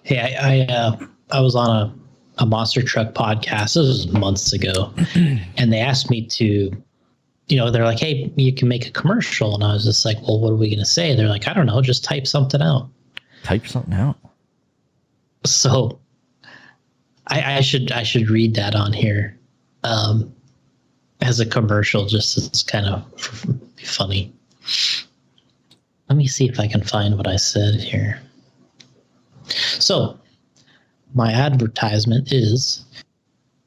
Hey, I was on a monster truck podcast. This was months ago, and they asked me to, they're like, "Hey, you can make a commercial," and I was just like, "Well, what are we going to say?" They're like, "I don't know, just type something out." Type something out. So, I should read that on here, as a commercial, just as kind of funny. Let me see if I can find what I said here. So, my advertisement is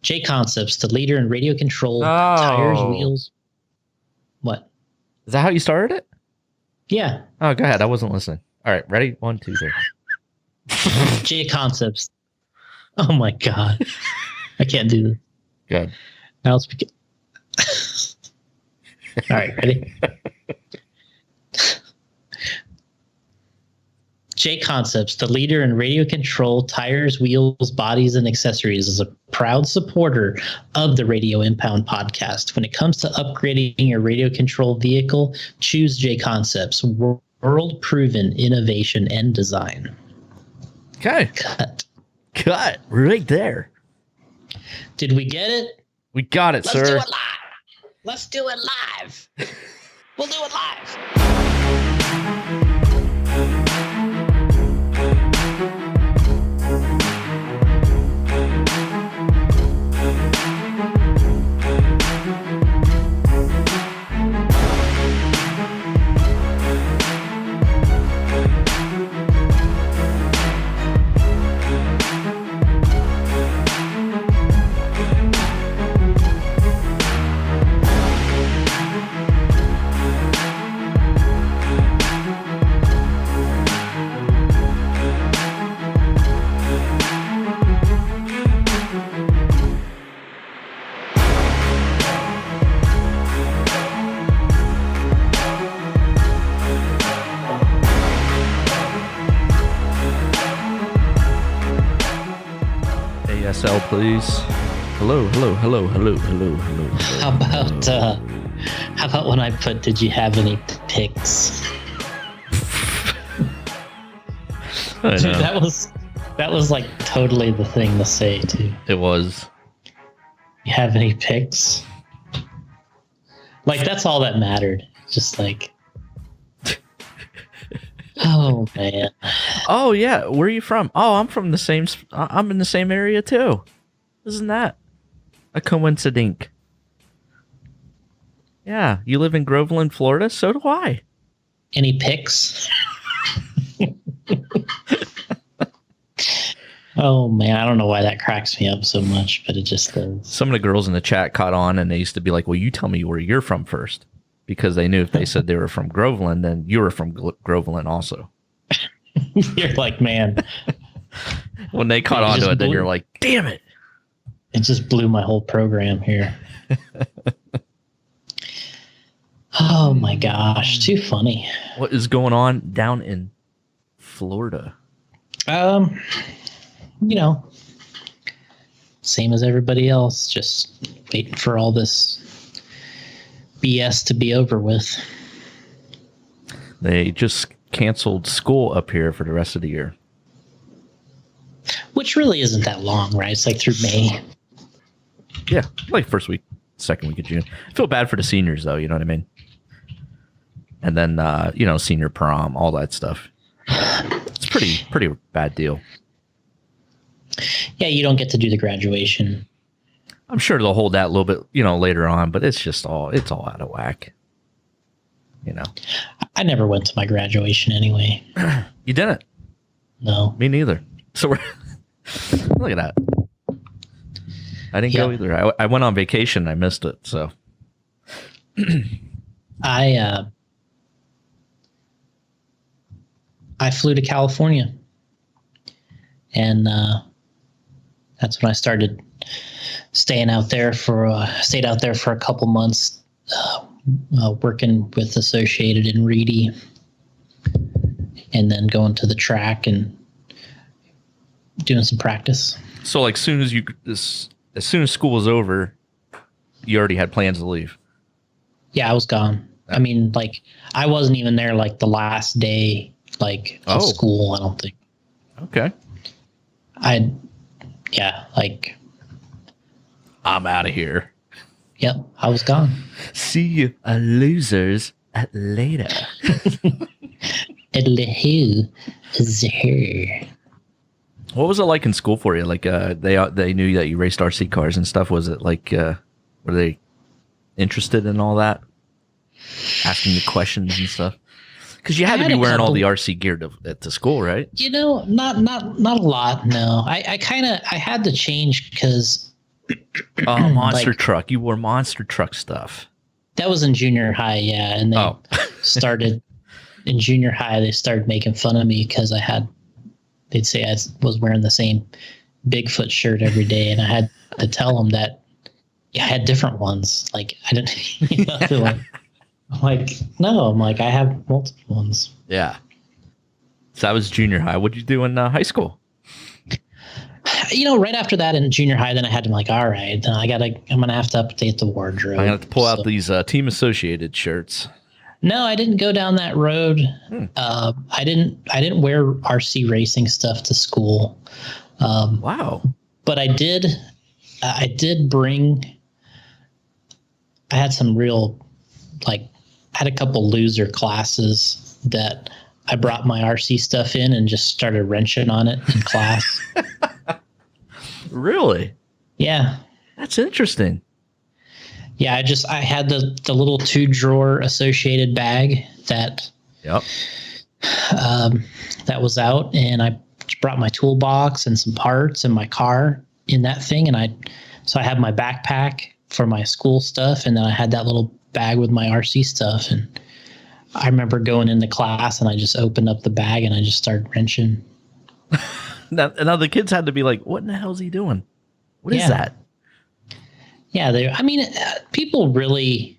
J Concepts, the leader in radio control tires, wheels. What? Is that how you started it? Yeah. Oh, go ahead. I wasn't listening. All right, ready? 1, 2, 3. J Concepts. Oh my God. I can't do this. Good. Now let's begin. All right, ready? J Concepts, the leader in radio control, tires, wheels, bodies, and accessories, is a proud supporter of the Radio Impound podcast. When it comes to upgrading your radio control vehicle, choose J Concepts, world-proven innovation and design. Okay. Cut. Right there. Did we get it? We got it, sir. Let's do it live. Let's do it live. We'll do it live. ASL, please. Hello. How about when I put, did you have any pics? Dude, that was like totally the thing to say too. It was. You have any pics? Like, that's all that mattered. Just like, oh man. Oh yeah, where are you from? Oh, I'm from the same. I'm in the same area too. Isn't that a coincidence? Yeah, you live in Groveland, Florida. So do I. Any pics? Oh man, I don't know why that cracks me up so much, but it just does. Some of the girls in the chat caught on, and they used to be like, "Well, you tell me where you're from first," because they knew if they said they were from Groveland, then you were from Groveland also. You're like, man. When they caught on to it, then you're like, damn it. It just blew my whole program here. Oh my gosh, too funny. What is going on down in Florida? Same as everybody else, just waiting for all this BS to be over with. They just canceled school up here for the rest of the year. Which really isn't that long, right? It's like through May. Yeah, like first week, second week of June. I feel bad for the seniors, though, you know what I mean? And then, senior prom, all that stuff. It's pretty bad deal. Yeah, you don't get to do the graduation. I'm sure they'll hold that a little bit, later on, but it's all out of whack. I never went to my graduation anyway. You didn't? No. Me neither. So look at that. I didn't go either. I went on vacation. I missed it. So I flew to California, and that's when I started stayed out there for a couple months, working with Associated and Reedy, and then going to the track and doing some practice. So, like, as soon as school was over, you already had plans to leave. Yeah, I was gone. I mean, like, I wasn't even there like the last day, of school. I don't think. Okay. like, I'm out of here. yep, I was gone. See you, losers, later. Who is here? What was it like in school for you? Like, they knew that you raced RC cars and stuff. Was it like, were they interested in all that? Asking you questions and stuff? Because you had to be wearing all the RC gear to school, right? Not a lot. No, I had to change because monster truck. You wore monster truck stuff. That was in junior high, yeah. And they started in junior high. They started making fun of me because they'd say I was wearing the same Bigfoot shirt every day, and I had to tell them that I had different ones. Like I didn't, no. I'm like I have multiple ones. Yeah. So that was junior high. What'd you do in high school? Right after that in junior high, then I had to all right, then I'm going to have to update the wardrobe. I'm going to have to pull out these Team Associated shirts. No, I didn't go down that road. I didn't wear RC racing stuff to school. Wow. But I did bring, I had some real, I had a couple loser classes that I brought my RC stuff in and just started wrenching on it in class. Really? Yeah. That's interesting. Yeah, I had the little 2-drawer Associated bag that that was out, and I brought my toolbox and some parts and my car in that thing, and so I had my backpack for my school stuff, and then I had that little bag with my RC stuff, and I remember going into class and I just opened up the bag and I just started wrenching. Now the kids had to be like, what in the hell is he doing? What is that? Yeah, people really,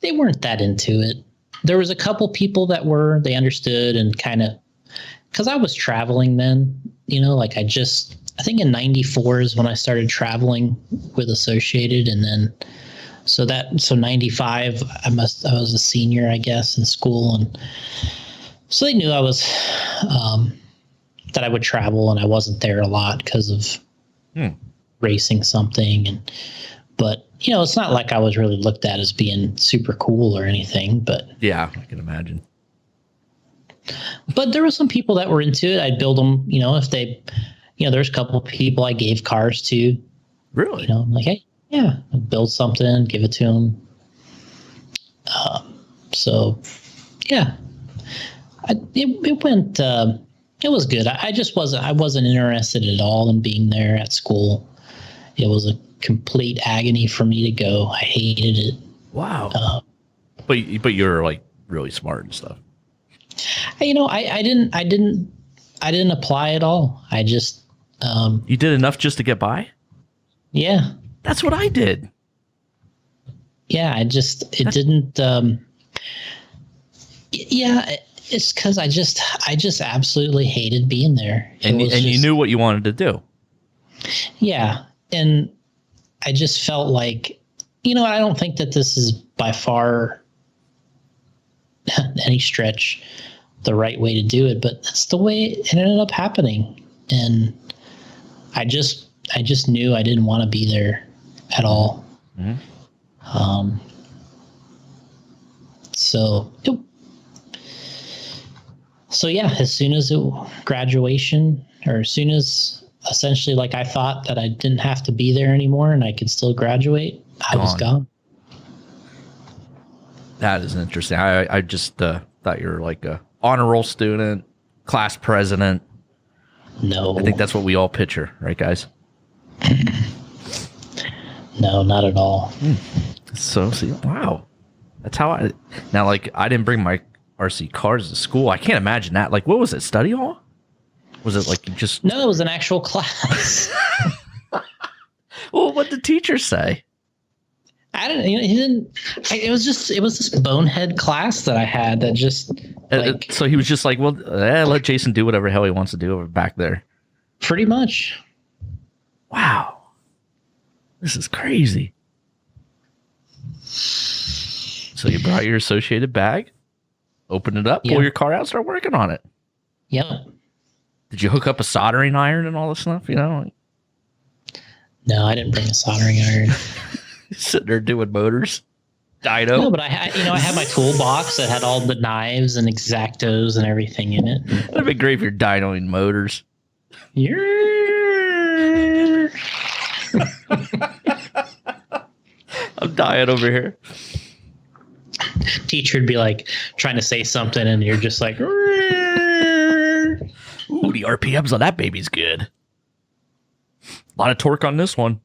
they weren't that into it. There was a couple people that they understood and kind of, because I was traveling then, I think in 94 is when I started traveling with Associated, and then so 95 I was a senior, I guess, in school, and so they knew I was that I would travel, and I wasn't there a lot because of racing something, but it's not like I was really looked at as being super cool or anything, but yeah, I can imagine. But there were some people that were into it. I'd build them, if they, there's a couple of people I gave cars to. Really? I'm like, hey, yeah, I'd build something, give it to them. So, yeah, it went. It was good. I wasn't interested at all in being there at school. It was a complete agony for me to go. I hated it. Wow. But you're really smart and stuff. I didn't apply at all. I just you did enough just to get by? Yeah. That's what I did. Yeah, didn't yeah, it's because I just absolutely hated being there. And you knew what you wanted to do. Yeah. And I just felt like, I don't think that this is by far any stretch the right way to do it, but that's the way it ended up happening. And I just knew I didn't want to be there at all. Mm-hmm. So yeah, as soon as graduation, or as soon as essentially I thought that I didn't have to be there anymore and I could still graduate, I was gone. That is interesting. I just thought you were like a honor roll student, class president. No. I think that's what we all picture, right, guys? No, not at all. So, see, wow. That's how I didn't bring my RC cars to school. I can't imagine that. What was it, study hall? Was it you just... No, it was an actual class. Well, what'd the teacher say? I don't. He didn't. It was this bonehead class that I had that just. So he was just like, well, let Jason do whatever the hell he wants to do over back there. Pretty much. Wow, this is crazy. So you brought your Associated bag, open it up, pull your car out, start working on it. Yep. Did you hook up a soldering iron and all this stuff? You know, No, I didn't bring a soldering iron. sitting there doing motors, dyno. No, but I had my toolbox that had all the knives and X-Actos and everything in it. That'd be great if you're dynoing motors. Yeah. I'm dying over here. Teacher would be like trying to say something, and you're just like, ooh, the RPMs on that baby's good. A lot of torque on this one.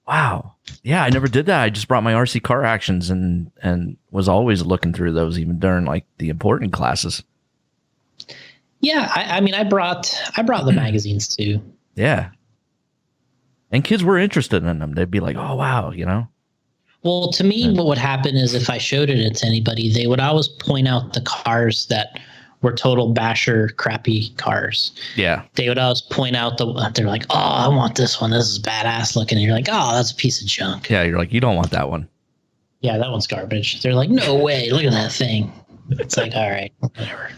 Wow. Yeah, I never did that. I just brought my RC car actions and was always looking through those, even during like the important classes. yeah. I mean, I brought the magazines too. Yeah. And kids were interested in them. They'd be like, oh, wow, you know? Well, to me, what would happen is if I showed it to anybody, they would always point out the cars that were total basher, crappy cars. Yeah. They would always point out they're like, oh, I want this one. This is badass looking. And you're like, oh, that's a piece of junk. Yeah, you're like, you don't want that one. Yeah, that one's garbage. They're like, no way. Look at that thing. It's like, all right, whatever.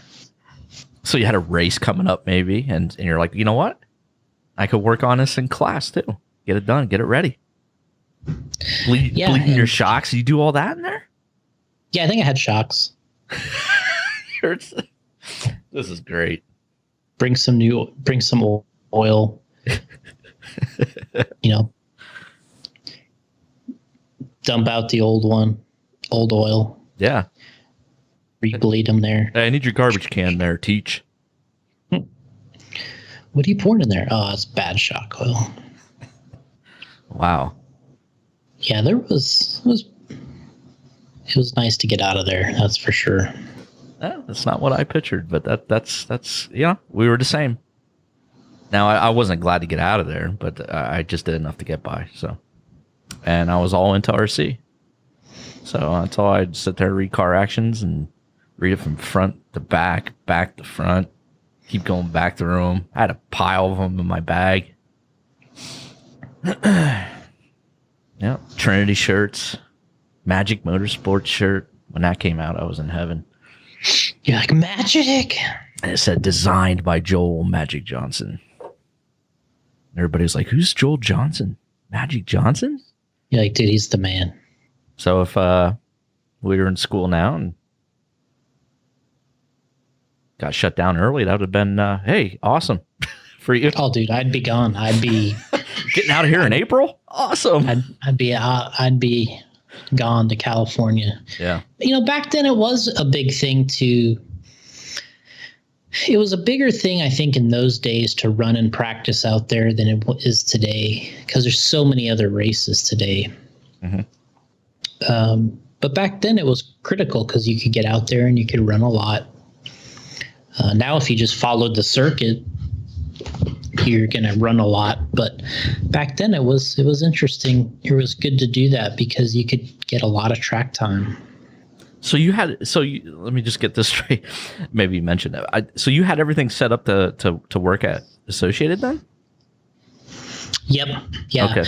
So you had a race coming up maybe, and you're like, you know what? I could work on this in class too. Get it done. Get it ready. Bleeding your shocks. You do all that in there? Yeah, I think I had shocks. This is great. Bring some oil. Dump out the old oil. Yeah. Rebleed them there. Hey, I need your garbage can there, Teach. What are you pouring in there? Oh, it's bad shock oil. Wow. Yeah, it was nice to get out of there. That's for sure. That's not what I pictured, but that's yeah, we were the same. Now I wasn't glad to get out of there, but I just did enough to get by. So, and I was all into RC. So that's all. I'd sit there, read car actions, and read it from front to back to front. Keep going back through them. I had a pile of them in my bag. Yeah, Trinity shirts, Magic Motorsports shirt. When that came out, I was in heaven. You're like, magic. And it said designed by Joel Magic Johnson. Everybody's like, who's Joel Johnson? Magic Johnson? You're like, dude, he's the man. So if we were in school now and got shut down early, that would have been, hey, awesome for you. Oh, dude, I'd be gone. I'd be getting out of here in April. Awesome. I'd be gone to California. Yeah. Back then it was a big thing it was a bigger thing, I think, in those days to run and practice out there than it is today, because there's so many other races today. Mm-hmm. But back then it was critical because you could get out there and you could run a lot. Now, if you just followed the circuit, you're going to run a lot. But back then it was interesting. It was good to do that because you could get a lot of track time. So let me just get this straight. Maybe you mentioned that. So you had everything set up to work at Associated then? Yep. Yeah. Okay.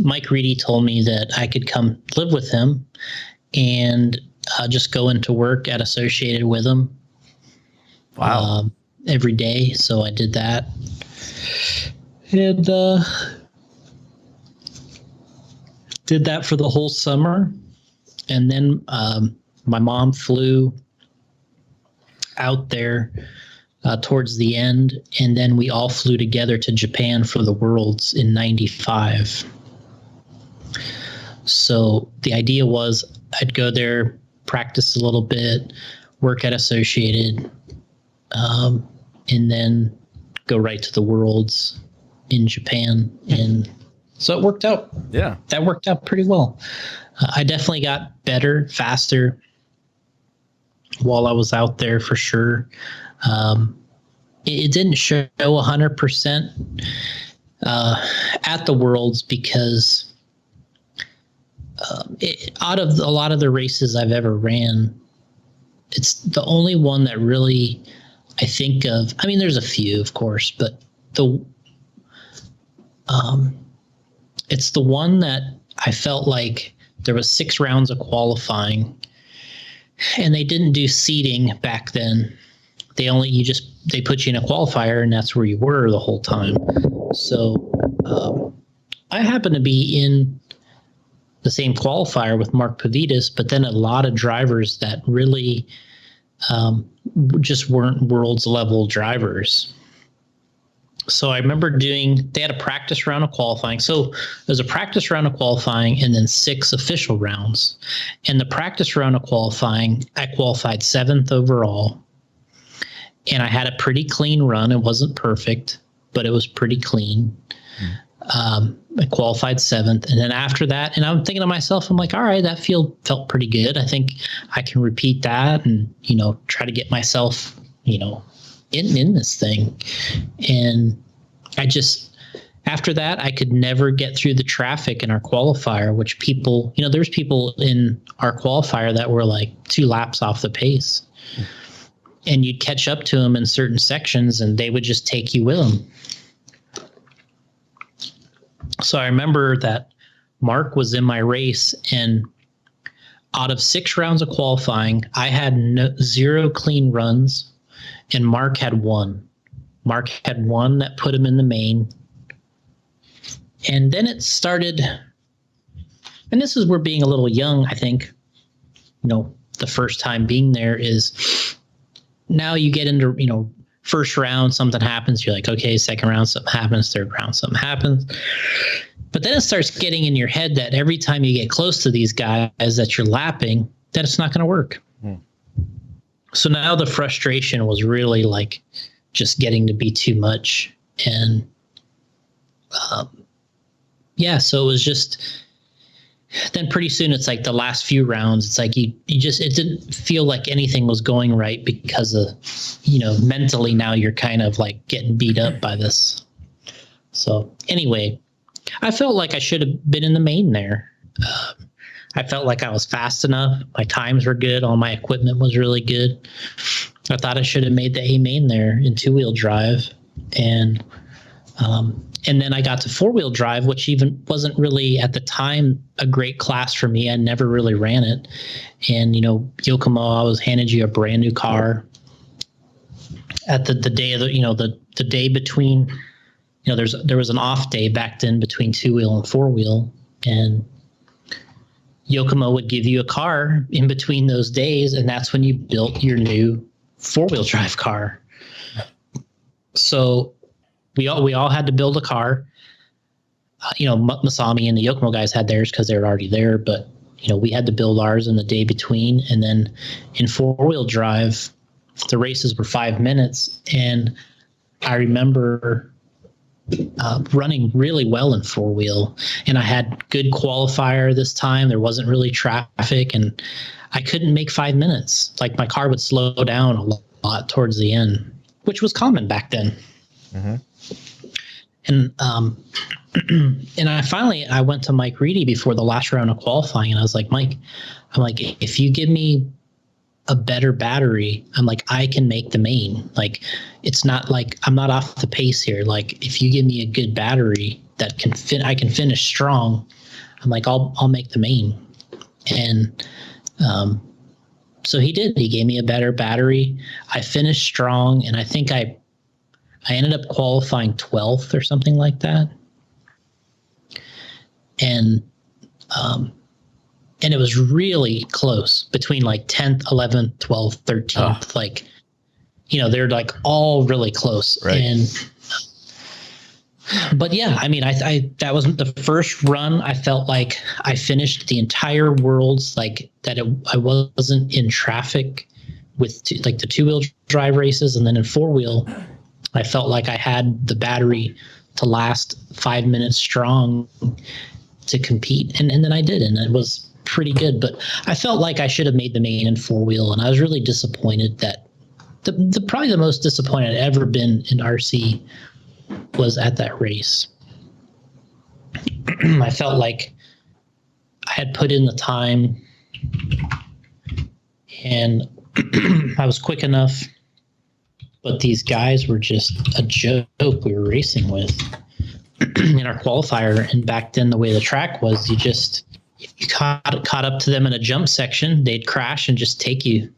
Mike Reedy told me that I could come live with him and just go into work at Associated with him. Wow. Every day. So I did that. And did that for the whole summer. And then my mom flew out there towards the end, and then we all flew together to Japan for the Worlds in '95. So the idea was I'd go there, practice a little bit, work at Associated, and then go right to the Worlds in Japan. And so it worked out. Yeah. That worked out pretty well. I definitely got better, faster while I was out there for sure. It didn't show 100% at the Worlds because out of a lot of the races I've ever ran, it's the only one that really I think of. I mean, there's a few, of course, but it's the one that I felt like there was 6 rounds of qualifying, and they didn't do seeding back then. they put you in a qualifier, and that's where you were the whole time. So I happened to be in the same qualifier with Mark Pavidis, but then a lot of drivers that really just weren't world's level drivers. So I remember they had a practice round of qualifying. So there's a practice round of qualifying and then 6 official rounds. In the practice round of qualifying, I qualified 7th overall. And I had a pretty clean run. It wasn't perfect, but it was pretty clean. I qualified 7th. And then after that, and I'm thinking to myself, I'm like, all right, that felt pretty good. I think I can repeat that and, try to get myself, in this thing. And after that, I could never get through the traffic in our qualifier, which people, there's people in our qualifier that were like 2 laps off the pace. And you'd catch up to them in certain sections and they would just take you with them. So I remember that Mark was in my race, and out of 6 rounds of qualifying, I had 0 clean runs, and Mark had 1. Mark had 1 that put him in the main. And then it started, and this is where being a little young, I think, the first time being there is now you get into, first round, something happens. You're like, okay, second round, something happens. Third round, something happens. But then it starts getting in your head that every time you get close to these guys that you're lapping, that it's not going to work. So now the frustration was really like just getting to be too much. And so it was just, then pretty soon it's like the last few rounds, it's like it didn't feel like anything was going right because of, mentally now you're kind of like getting beat up by this. So anyway, I felt like I should have been in the main there. I felt like I was fast enough. My times were good. All my equipment was really good. I thought I should have made the A main there in 2-wheel drive. And then I got to 4-wheel drive, which even wasn't really at the time a great class for me. I never really ran it. And, Yokomo, I was handed you a brand new car at the day of the day between, there was an off day back then between 2-wheel and 4-wheel, and Yokomo would give you a car in between those days. And that's when you built your new 4-wheel drive car. So we all had to build a car. Masami and the Yokomo guys had theirs because they were already there, but we had to build ours in the day between. And then in 4-wheel drive, the races were 5 minutes, and I remember running really well in 4-wheel, and I had good qualifier this time. There wasn't really traffic, and I couldn't make 5 minutes. Like my car would slow down a lot towards the end, which was common back then. Mm-hmm. And I went to Mike Reedy before the last round of qualifying, and I was like, Mike, if you give me a better battery, I can make the main. Like, it's not like I'm not off the pace here. Like, if you give me a good battery that I can finish strong, I'll make the main. And so he did. He gave me a better battery. I finished strong, and I think I ended up qualifying 12th or something like that. And it was really close between like 10th, 11th, 12th, 13th. They're like all really close. Right. But yeah, I that wasn't the first run. I felt like I finished the entire worlds, like that. I wasn't in traffic with the 2-wheel drive races. And then in 4-wheel, I felt like I had the battery to last 5 minutes strong to compete. And then I did, and it was pretty good. But I felt like I should have made the main in 4-wheel, and I was really disappointed that probably the most disappointed I'd ever been in RC was at that race. I felt like I had put in the time, and I was quick enough, but these guys were just a joke we were racing with in our qualifier. And back then, the way the track was, you caught up to them in a jump section, they'd crash and just take you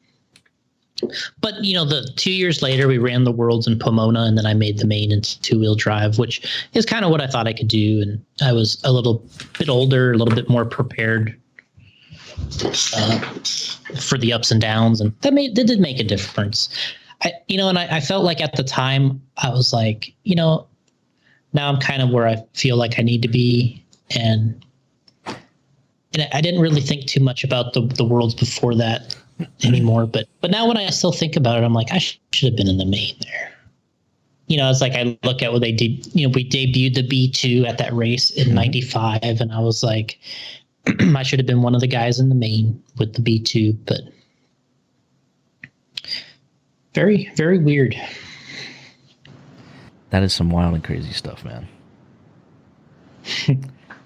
But the 2 years later, we ran the Worlds in Pomona, and then I made the main into 2-wheel drive, which is kind of what I thought I could do. And I was a little bit older, a little bit more prepared for the ups and downs, and that did make a difference. I felt like at the time I was like, now I'm kind of where I feel like I need to be, and I didn't really think too much about the Worlds before that anymore. But now when I still think about it, I'm like, I should have been in the main there. It's like I look at what they did. We debuted the B2 at that race in '95, and I was like, I should have been one of the guys in the main with the B2. But very, very weird. That is some wild and crazy stuff, man.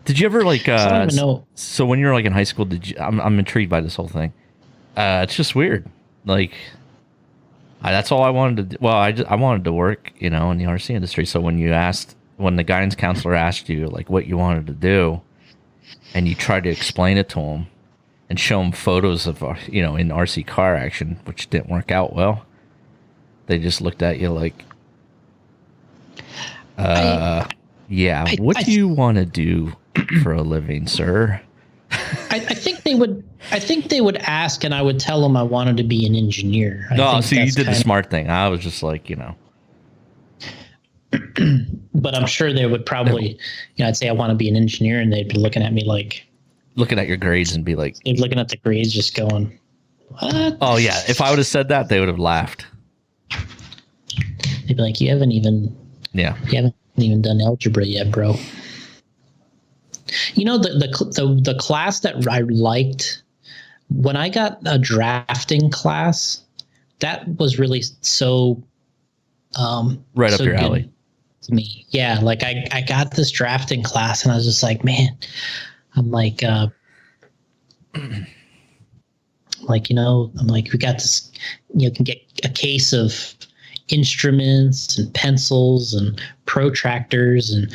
Did you ever like? I don't even know. So when you were like in high school, did you? I'm intrigued by this whole thing. It's just weird. Like, that's all I wanted to do. Well, I wanted to work, in the RC industry. So when the guidance counselor asked you like what you wanted to do, and you tried to explain it to him and show him photos of, in RC car action, which didn't work out well, they just looked at you like, what do you want to do for a living, sir? I think they would ask, and I would tell them I wanted to be an engineer. So you did the smart thing. I was just like, But I'm sure they would probably, I'd say I want to be an engineer, and they'd be looking at me like, looking at your grades and be like, they'd looking at the grades, just going, what? Oh yeah, if I would have said that, they would have laughed. They'd be like, you haven't even done algebra yet, bro. The class that I liked when I got a drafting class, that was really so right up your alley to me. Yeah, like I got this drafting class, and I was just like, man, I'm like, I'm like, we got this, can get a case of instruments and pencils and protractors and,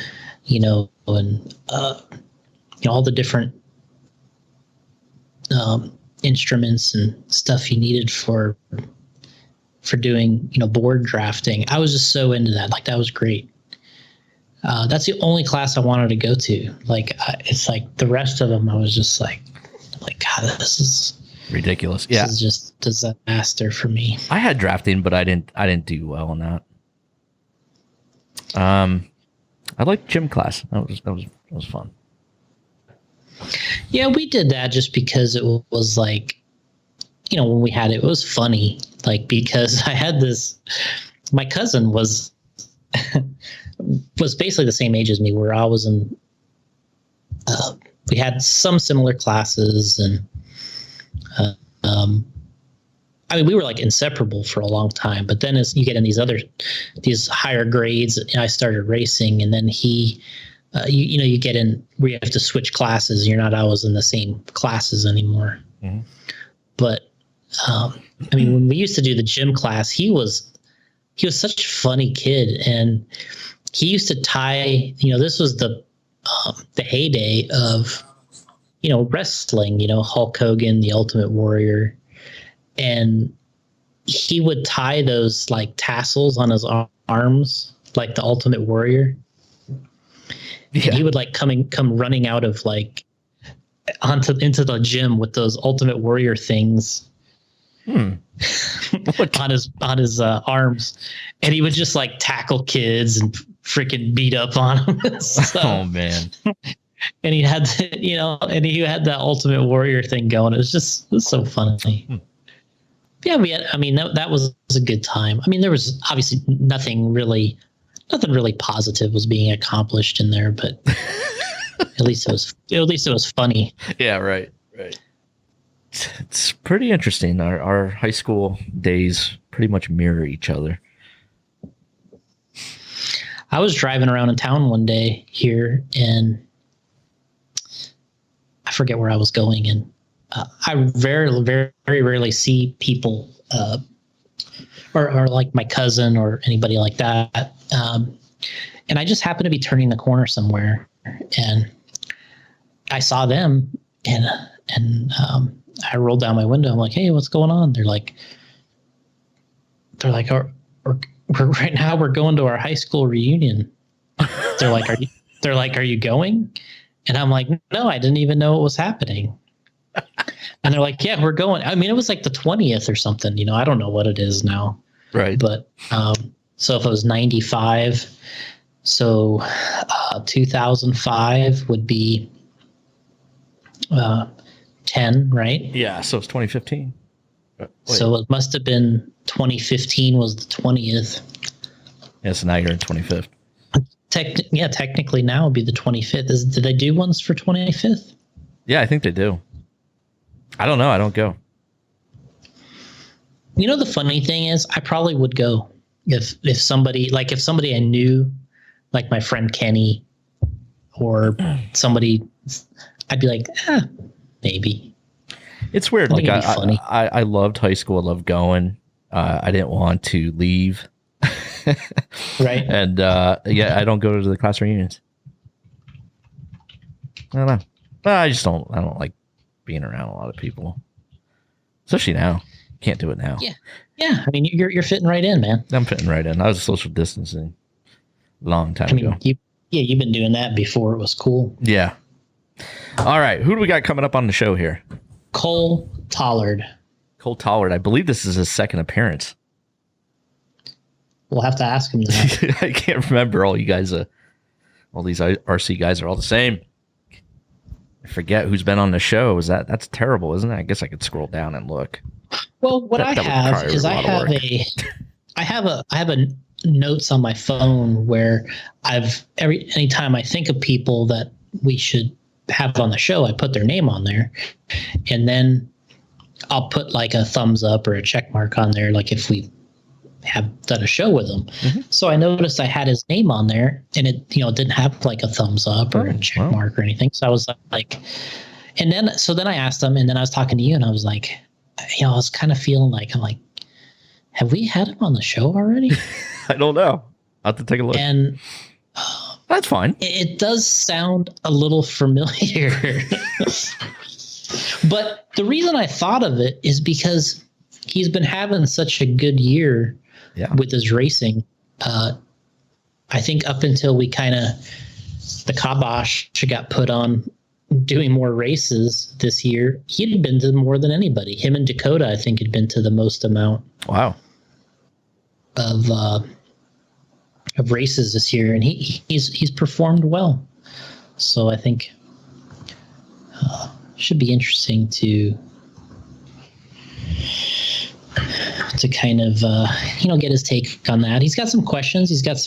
all the different instruments and stuff you needed for doing, board drafting. I was just so into that. Like, that was great. That's the only class I wanted to go to. Like, it's like the rest of them, I was just like, God, this is ridiculous. Yeah, this is just a disaster for me. I had drafting, but I didn't do well on that. I liked gym class. That was fun. Yeah, we did that just because it was like, when we had it, it was funny. Like, because I had my cousin was basically the same age as me, where I was in, we had some similar classes, and we were like inseparable for a long time. But then as you get in these higher grades, I started racing, and then you get in where you have to switch classes. You're not always in the same classes anymore. Mm-hmm. But when we used to do the gym class, he was such a funny kid, and he used to tie. This was the heyday of wrestling. Hulk Hogan, the Ultimate Warrior, and he would tie those like tassels on his arms, like the Ultimate Warrior. Yeah. And he would like come running out of like into the gym with those Ultimate Warrior things on his arms, and he would just like tackle kids and freaking beat up on them. So, oh man! And he had he had that Ultimate Warrior thing going. It was so funny. Yeah, that was a good time. There was obviously nothing really positive was being accomplished in there, but at least it was funny. Yeah, right. It's pretty interesting. Our high school days pretty much mirror each other. I was driving around in town one day here, and I forget where I was going, and I very, very rarely see people or like my cousin or anybody like that. And I just happened to be turning the corner somewhere, and I saw them, and I rolled down my window. I'm like, hey, what's going on? They're like, they're like, we're right now we're going to our high school reunion. They're like, are you going? And I'm like, no, I didn't even know it was happening. And they're like, yeah, we're going. I mean, it was like the 20th or something, you know, I don't know what it is now. Right. But so if it was 95, so 2005 would be 10, right? Yeah, so it's 2015. So it must have been 2015 was the 20th. Yeah, so now you're in 25th. Technically now would be the 25th. Did they do ones for 25th? Yeah, I think they do. I don't know. I don't go. You know, the funny thing is, I probably would go if somebody I knew, like my friend Kenny or somebody, I'd be like, maybe. It's weird. Like I loved high school. I loved going. I didn't want to leave. Right. And I don't go to the class reunions. I don't know. I don't like being around a lot of people, especially now. Can't do it now. Yeah. I mean, you're fitting right in, man. I'm fitting right in. I was social distancing a long time ago. You've been doing that before it was cool. Yeah. All right. Who do we got coming up on the show here? Cole Tollard. Cole Tollard. I believe this is his second appearance. We'll have to ask him that. I can't remember. All you guys, all these RC guys are all the same. I forget who's been on the show. That's terrible, isn't it? I guess I could scroll down and look. Well, what I have is I have a notes on my phone where anytime I think of people that we should have on the show, I put their name on there, and then I'll put like a thumbs up or a check mark on there, like if we have done a show with him. Mm-hmm. So I noticed I had his name on there, and it didn't have like a thumbs up or a check mark or anything. So I was like, and then I asked him, and then I was talking to you, and I was like, I was kind of feeling like, I'm like, have we had him on the show already? I don't know. I'll have to take a look. And that's fine. It does sound a little familiar. But the reason I thought of it is because he's been having such a good year with his racing. I think up until the kibosh got put on doing more races this year, he'd been to more than anybody. Him and Dakota, I think, had been to the most amount. Wow. Of races this year, and he's performed well. So I think should be interesting to kind of get his take on that. He's got some questions. He's got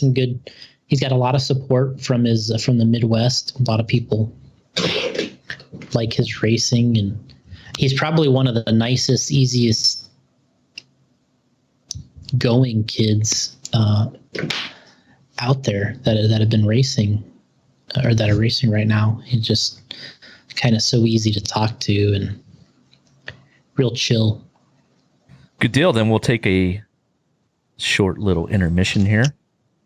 a lot of support from the Midwest. A lot of people like his racing, and he's probably one of the nicest, easiest going kids out there that have been racing or that are racing right now. He's just kind of so easy to talk to and real chill. Good deal. Then we'll take a short little intermission here,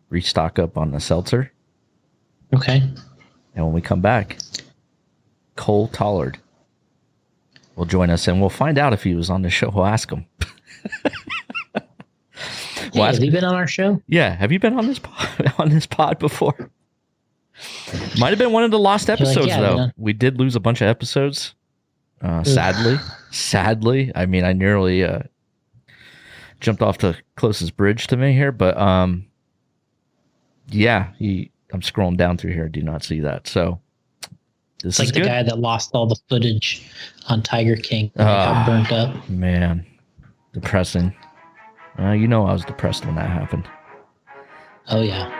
restock up on the seltzer. Okay. And when we come back, Cole Tollard will join us, and we'll find out if he was on the show. We'll ask him. Have you been on our show? Yeah. Have you been on this pod before? Might have been one of the lost episodes, though. We did lose a bunch of episodes. Sadly. I mean, I nearly jumped off the closest bridge to me here, but I'm scrolling down through here. Do not see that. So this is like the guy that lost all the footage on Tiger King. Got burnt up. Man, depressing. I was depressed when that happened. Oh, yeah.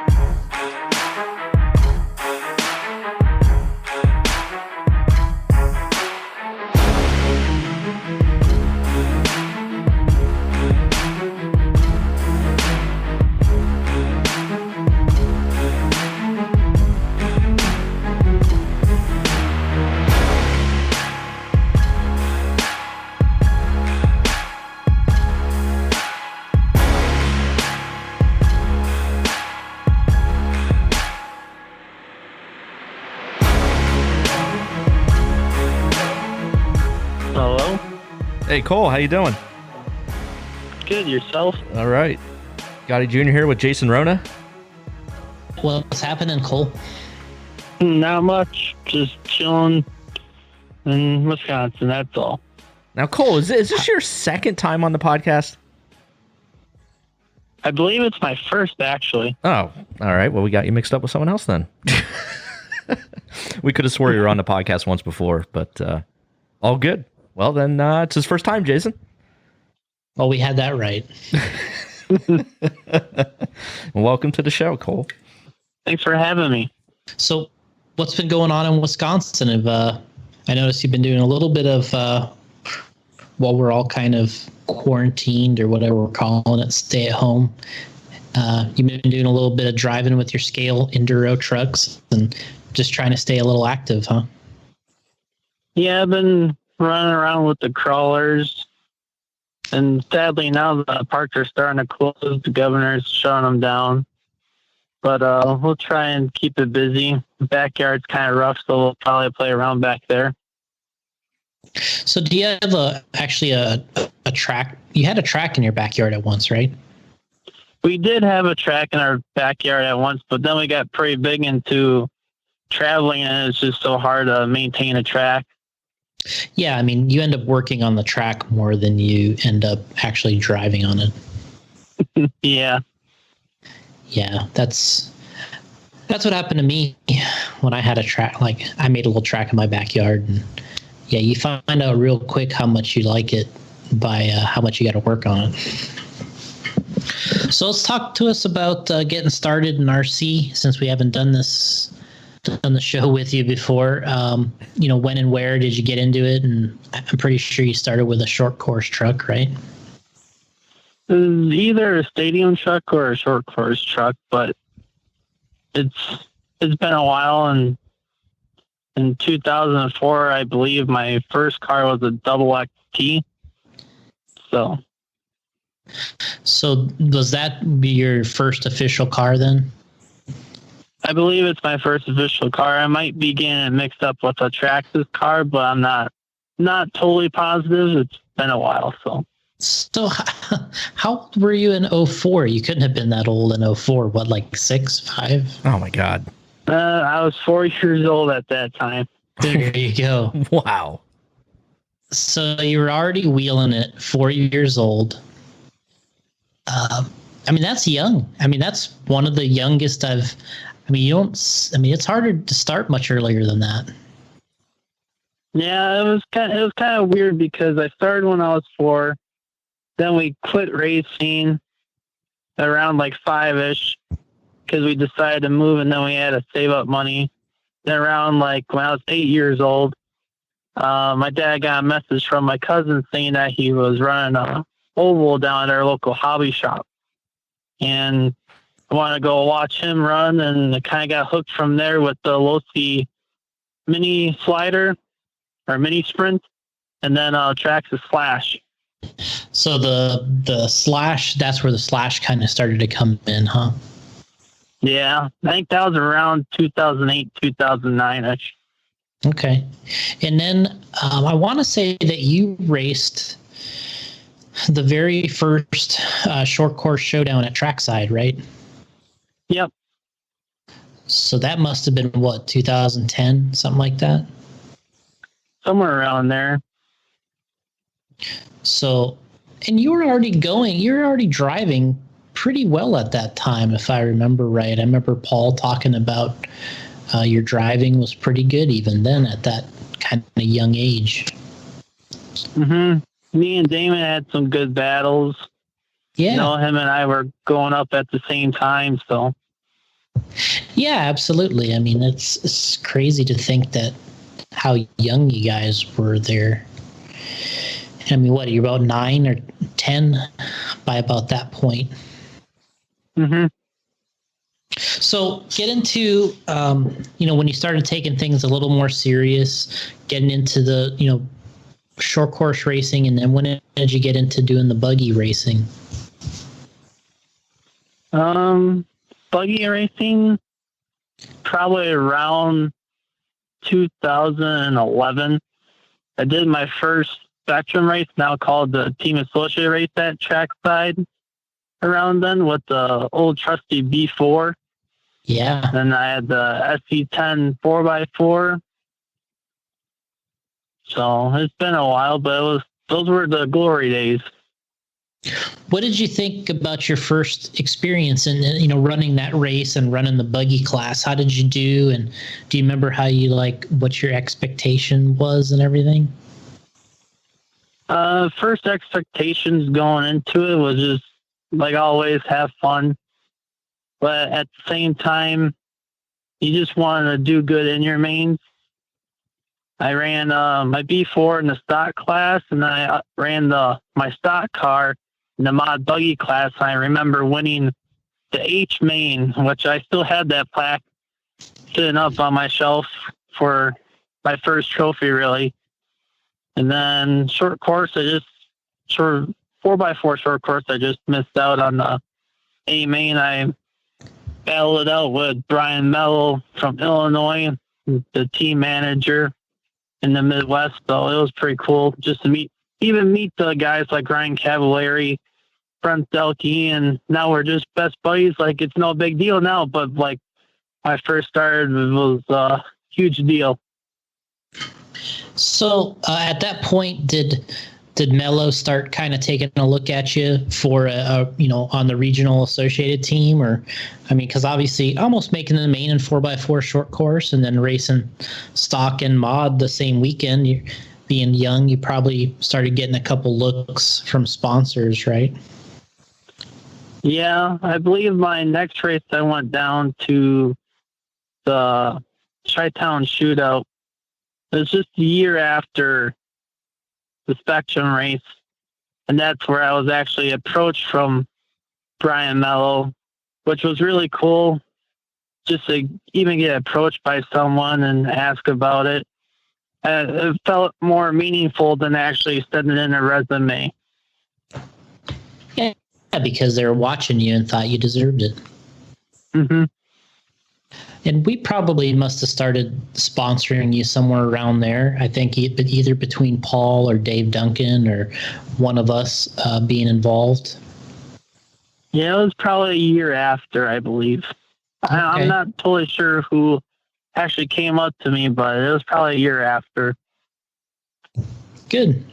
Hey, Cole, how you doing? Good. Yourself? All right. Gotti Jr. here with Jason Ruona. What's happening, Cole? Not much. Just chilling in Wisconsin. That's all. Now, Cole, is this your second time on the podcast? I believe it's my first, actually. Oh, all right. Well, we got you mixed up with someone else then. We could have swore you were on the podcast once before, but all good. Well, then it's his first time, Jason. Well, we had that right. Welcome to the show, Cole. Thanks for having me. So, what's been going on in Wisconsin? I noticed you've been doing a little bit of, while we're all kind of quarantined or whatever we're calling it, stay at home. You've been doing a little bit of driving with your scale enduro trucks and just trying to stay a little active, huh? Yeah, I've been running around with the crawlers. And sadly, now the parks are starting to close. The governor's shutting them down. But we'll try and keep it busy. The backyard's kind of rough, so we'll probably play around back there. So do you have actually a track? You had a track in your backyard at once, right? We did have a track in our backyard at once, but then we got pretty big into traveling, and it's just so hard to maintain a track. Yeah, I mean, you end up working on the track more than you end up actually driving on it. Yeah. Yeah, that's what happened to me when I had a track. Like, I made a little track in my backyard, and yeah, you find out real quick how much you like it by how much you got to work on it. So let's talk to us about getting started in RC, since we haven't done the show with you before. When and where did you get into it? And I'm pretty sure you started with a short course truck, right? It was either a stadium truck or a short course truck, but it's been a while. And in 2004, I believe my first car was a double XT. So does that be your first official car then? I believe it's my first official car. I might be getting it mixed up with a Traxxas car, but I'm not totally positive. It's been a while, so. So how old were you in 04? You couldn't have been that old in 04. What, like 6, 5? Oh, my God. I was 4 years old at that time. There you go. Wow. So you were already wheeling it, 4 years old. That's young. That's one of the youngest it's harder to start much earlier than that. Yeah, it was kind of weird because I started when I was 4. Then we quit racing around like 5-ish because we decided to move, and then we had to save up money. Then around like when I was 8 years old, my dad got a message from my cousin saying that he was running a oval down at our local hobby shop. And I wanted to go watch him run, and I kind of got hooked from there with the Losi mini slider or mini sprint, and then Traxxas Slash. So the Slash, that's where the Slash kind of started to come in, huh? Yeah, I think that was around 2008, 2009-ish. Okay. And then I want to say that you raced the very first short course showdown at Trackside, right? Yep. So that must have been, what, 2010, something like that? Somewhere around there. So, and you were already driving pretty well at that time, if I remember right. I remember Paul talking about your driving was pretty good even then at that kind of young age. Mm-hmm. Me and Damon had some good battles. Yeah. Him and I were going up at the same time, so. Yeah, absolutely. It's crazy to think that how young you guys were there. What, you're about 9 or 10 by about that point. Mm-hmm. So get into, when you started taking things a little more serious, getting into the, short course racing, and then when did you get into doing the buggy racing? Buggy racing, probably around 2011. I did my first Spectrum race, now called the Team Associated race at trackside around then with the old trusty B4. Yeah. Then I had the SC10 4x4. So it's been a while, but those were the glory days. What did you think about your first experience in running that race and running the buggy class? How did you do? And do you remember how you what your expectation was and everything? First expectations going into it was just like always have fun, but at the same time, you just wanted to do good in your mains. I ran my B4 in the stock class, and I ran my stock car in the mod buggy class. I remember winning the H main, which I still had that plaque sitting up on my shelf for my first trophy, really. And then short course, 4x4 short course, I just missed out on the A main. I battled it out with Brian Mello from Illinois, the team manager in the Midwest. So it was pretty cool just to meet the guys like Ryan Cavallari, Brent Delkey, and now we're just best buddies. Like, it's no big deal now, but like when I first started, it was a huge deal. So at that point, did Mello start kind of taking a look at you for on the regional associated team? Or, I mean, because obviously almost making the main in 4x4 short course and then racing stock and mod the same weekend, you being young, you probably started getting a couple looks from sponsors, right? Yeah, I believe my next race I went down to the Chi-Town Shootout. It was just a year after the Spectrum race, and that's where I was actually approached from Brian Mello, which was really cool just to even get approached by someone and ask about it. It felt more meaningful than actually sending in a resume. Yeah, because they were watching you and thought you deserved it. Mm-hmm. And we probably must have started sponsoring you somewhere around there. I think either between Paul or Dave Duncan or one of us being involved. Yeah, it was probably a year after, I believe. Okay. I'm not totally sure who actually came up to me, but it was probably a year after. Good.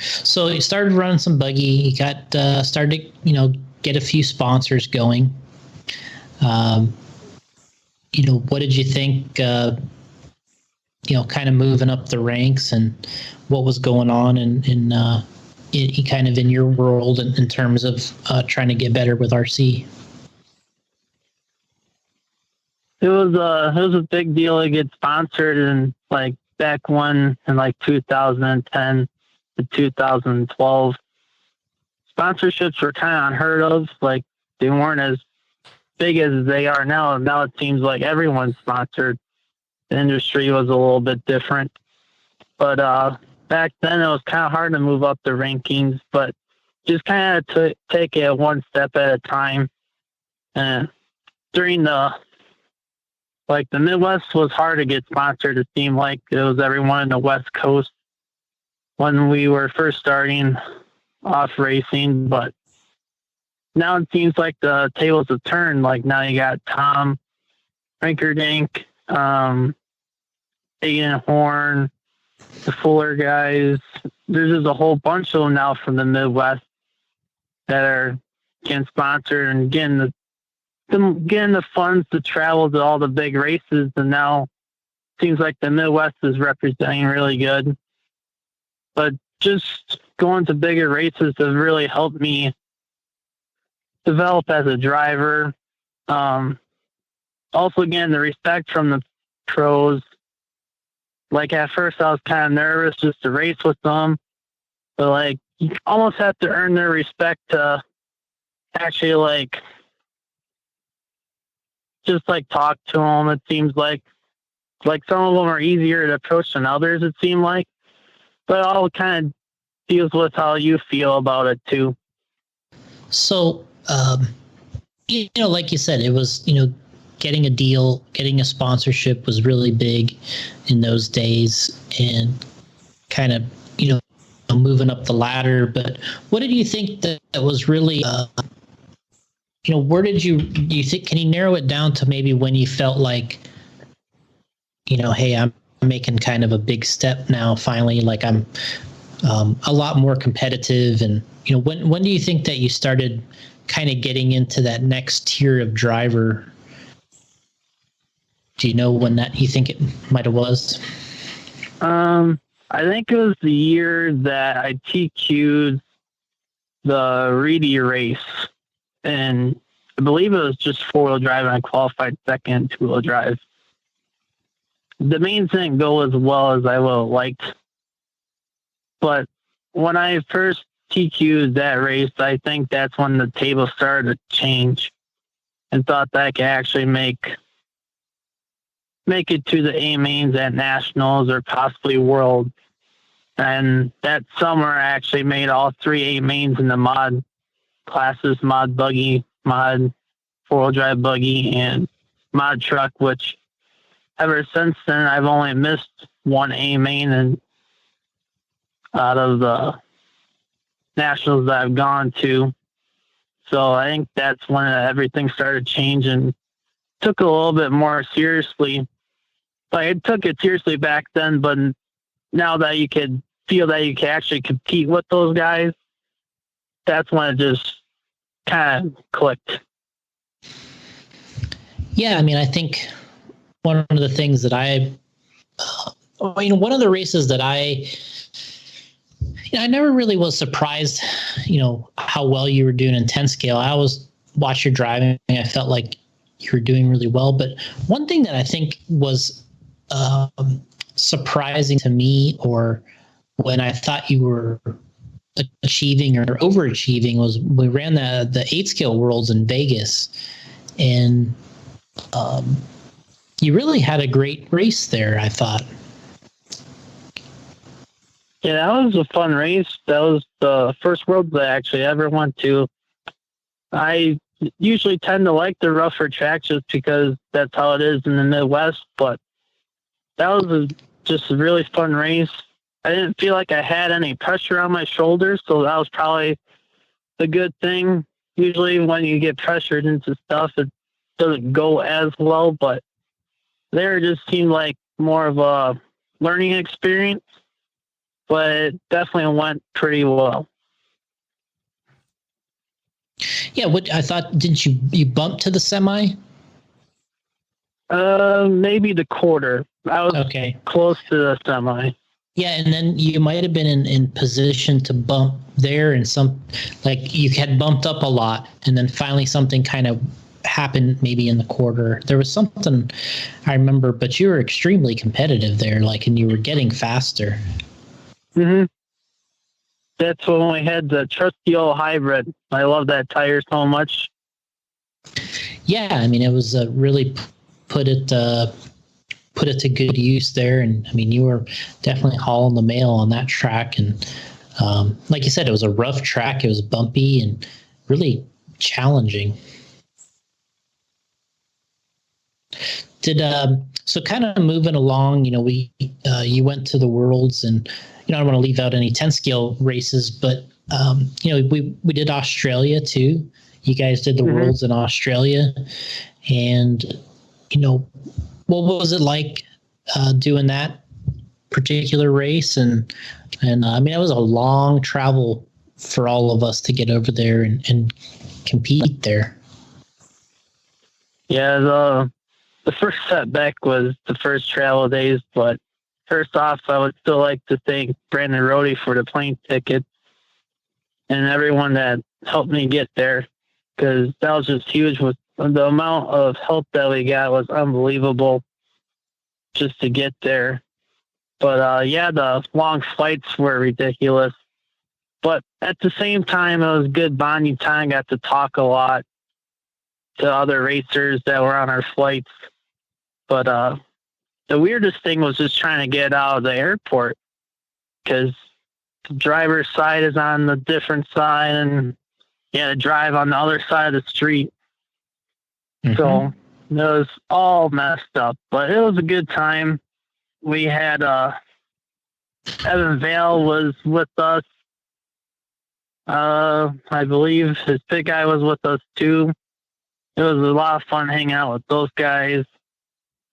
So you started running some buggy. You got started to get a few sponsors going. What did you think, kind of moving up the ranks and what was going on in kind of in your world in terms of trying to get better with RC? It was a big deal to get sponsored, and like back when in like 2010 to 2012, sponsorships were kind of unheard of. Like, they weren't as big as they are now. Now it seems like everyone's sponsored. The industry was a little bit different, but back then it was kind of hard to move up the rankings, but just kind of take it one step at a time. And during the Midwest was hard to get sponsored. It seemed like it was everyone in the West Coast when we were first starting off racing, but now it seems like the tables have turned. Like, now you got Tom Rinkerdink, Aiden Horn, the Fuller guys. There's just a whole bunch of them now from the Midwest that are getting sponsored and getting the funds to travel to all the big races. And now it seems like the Midwest is representing really good. But just going to bigger races has really helped me develop as a driver. Also, again, the respect from the pros. Like, at first I was kind of nervous just to race with them, but like, you almost have to earn their respect to actually just talk to them. It seems like some of them are easier to approach than others, it seemed like, but it all kind of deals with how you feel about it too. So, like you said, it was, getting a deal, getting a sponsorship was really big in those days. And kind of, moving up the ladder. But what did you think that was really, where did you think, can you narrow it down to maybe when you felt like, hey, I'm making kind of a big step now, finally, like I'm a lot more competitive. And, when do you think that you started kind of getting into that next tier of driver? Do you know when that you think it might have was? I think it was the year that I TQ'd the Reedy race, and I believe it was just 4-wheel drive, and I qualified second 2-wheel drive. The main thing didn't go as well as I would have liked, but when I first TQ'd that race, I think that's when the table started to change, and thought that I could actually make it to the A mains at nationals or possibly world. And that summer I actually made all 3 A mains in the mod classes: mod buggy, mod 4-wheel drive buggy, and mod truck, which ever since then I've only missed 1 A main and out of the nationals that I've gone to. So I think that's when everything started changing. Took it a little bit more seriously. Like, I took it seriously back then, but now that you could feel that you can actually compete with those guys, that's when it just kind of clicked. Yeah, I mean, I think one of the things that one of the races that I never really was surprised, how well you were doing in 10 scale. I always watched your driving. I felt like you were doing really well. But one thing that I think was surprising to me, or when I thought you were achieving or overachieving, was we ran the 8 scale worlds in Vegas, and you really had a great race there, I thought. Yeah, that was a fun race. That was the first world that I actually ever went to. I usually tend to like the rougher tracks just because that's how it is in the Midwest, but that was just a really fun race. I didn't feel like I had any pressure on my shoulders, so that was probably a good thing. Usually when you get pressured into stuff, it doesn't go as well, but there just seemed like more of a learning experience, but it definitely went pretty well. Yeah, what I thought, didn't you bump to the semi? Maybe the quarter. I was okay, close to the semi. Yeah, and then you might have been in position to bump there, and you had bumped up a lot, and then finally something kind of happened maybe in the quarter. There was something I remember, but you were extremely competitive there, and you were getting faster. Mm-hmm. That's when we had the trusty old hybrid. I love that tire so much. Yeah, I mean, it was really put it to good use there. And I mean, you were definitely hauling the mail on that track. And like you said, it was a rough track. It was bumpy and really challenging. So kind of moving along, you went to the Worlds, and I don't want to leave out any 10 scale races, but we did Australia too. You guys did the Worlds in Australia, and what was it like doing that particular race? And I mean, it was a long travel for all of us to get over there and compete there. Yeah, the first setback was the first travel days, but first off, I would still like to thank Brandon Rohde for the plane ticket and everyone that helped me get there, because that was just huge. With the amount of help that we got was unbelievable just to get there. But the long flights were ridiculous. But at the same time, it was good bonding time. Got to talk a lot to other racers that were on our flights. But the weirdest thing was just trying to get out of the airport, because the driver's side is on the different side, and you had to drive on the other side of the street. Mm-hmm. So it was all messed up, but it was a good time. We had Evan Vale was with us. I believe his pit guy was with us too. It was a lot of fun hanging out with those guys.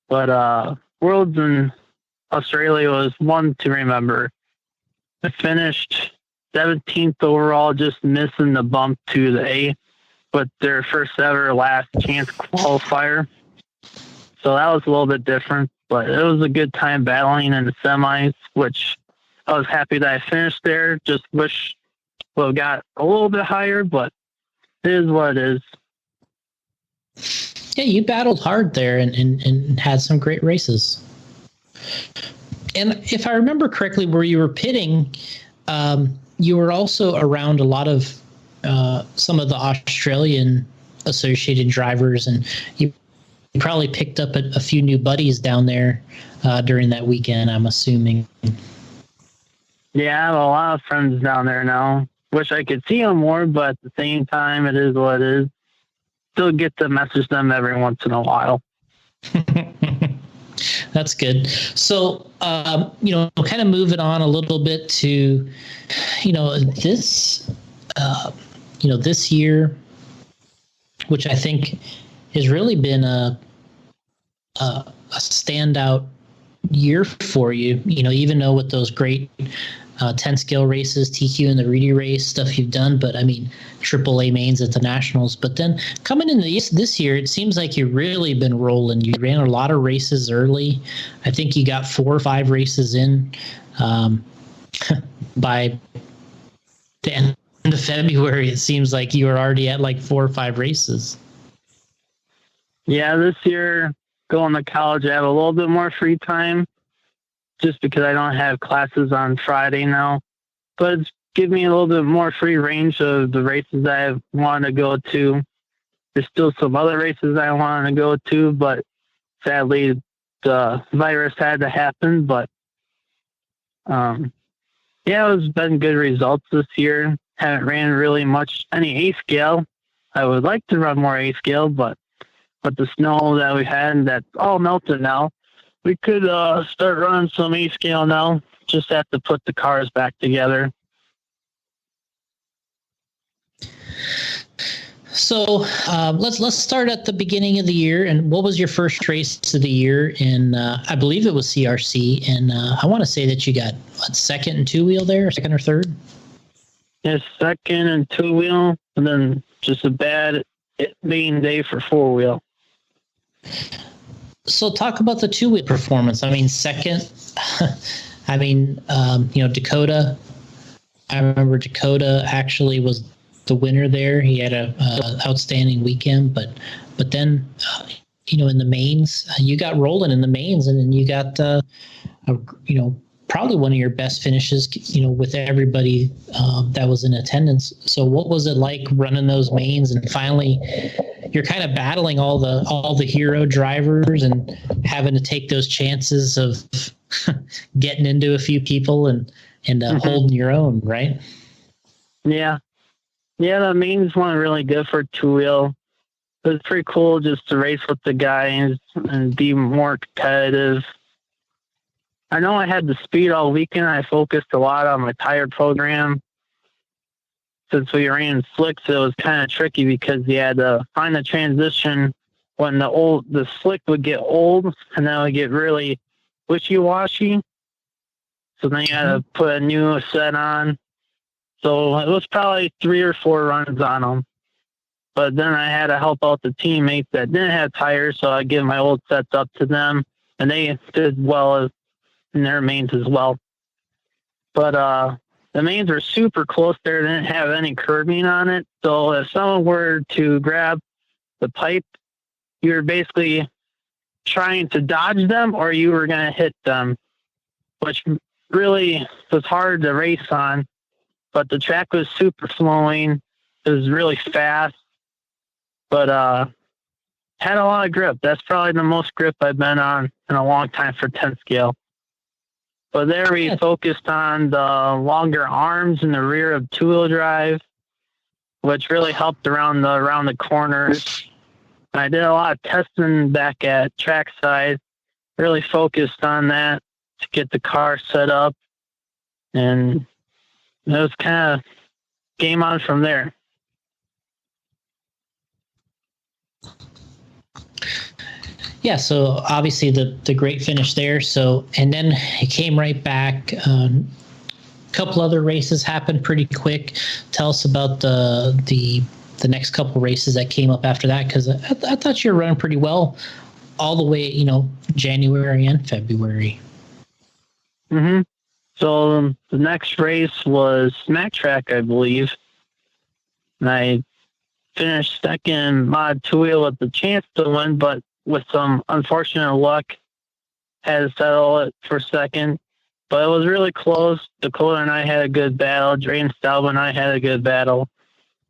But Worlds in Australia was one to remember. I finished 17th overall, just missing the bump to the A with their first ever last chance qualifier. So that was a little bit different, but it was a good time battling in the semis, which I was happy that I finished there. Just wish would have got a little bit higher, but it is what it is. Yeah, you battled hard there and had some great races. And if I remember correctly, where you were pitting, you were also around a lot of some of the Australian associated drivers, and you probably picked up a few new buddies down there during that weekend, I'm assuming. Yeah, I have a lot of friends down there now. Wish I could see them more, but at the same time, it is what it is. Still get to message them every once in a while. That's good. So, kind of moving on a little bit to, this, this year, which I think has really been a standout year for you. Even though with those great 10 scale races, TQ and the Reedy race stuff you've done, but I mean, AAA mains at the Nationals. But then coming in this year, it seems like you've really been rolling. You ran a lot of races early. I think you got 4 or 5 races in by the end of February. It seems like you were already at like 4 or 5 races. Yeah, this year going to college, I have a little bit more free time just because I don't have classes on Friday now. But it's given me a little bit more free range of the races I want to go to. There's still some other races I want to go to, but sadly the virus had to happen. But it's been good results this year. Haven't ran really much any A scale. I would like to run more A scale, but with the snow that we had, that's all melted now. We could start running some A scale now. Just have to put the cars back together. So let's start at the beginning of the year. And what was your first race of the year? And I believe it was CRC. And I want to say that you got second and 2-wheel there, second or third. Yeah, second and 2-wheel, and then just a bad main day for 4-wheel. So talk about the 2-wheel performance. I mean, second, Dakota. I remember Dakota actually was the winner there. He had a outstanding weekend, but then, in the mains, you got rolling in the mains, and then you got, probably one of your best finishes, with everybody that was in attendance. So what was it like running those mains, and finally you're kind of battling all the hero drivers and having to take those chances of getting into a few people and holding your own, right? Yeah. Yeah, the mains went really good for 2-wheel. It was pretty cool just to race with the guys and be more competitive. I know I had the speed all weekend. I focused a lot on my tire program. Since we ran slicks, it was kind of tricky because you had to find the transition when the slick would get old and then it would get really wishy-washy. So then you had to put a new set on. So it was probably 3 or 4 runs on them. But then I had to help out the teammates that didn't have tires, so I give my old sets up to them, and they did well in their mains as well. But the mains were super close there. They didn't have any curbing on it. So if someone were to grab the pipe, you were basically trying to dodge them or you were going to hit them, which really was hard to race on. But the track was super flowing. It was really fast. But had a lot of grip. That's probably the most grip I've been on in a long time for 10 scale. But there we focused on the longer arms in the rear of 2-wheel drive, which really helped around the corners. And I did a lot of testing back at trackside, really focused on that to get the car set up and it was kind of game on from there. Yeah, so obviously the great finish there. So, and then it came right back. A couple other races happened pretty quick. Tell us about the next couple races that came up after that, because I thought you were running pretty well all the way, January and February. Mm-hmm. So the next race was Smack Track, I believe. And I finished second mod two-wheel with the chance to win, but with some unfortunate luck, had to settle it for second. But it was really close. Dakota and I had a good battle. Dre and Stalba and I had a good battle.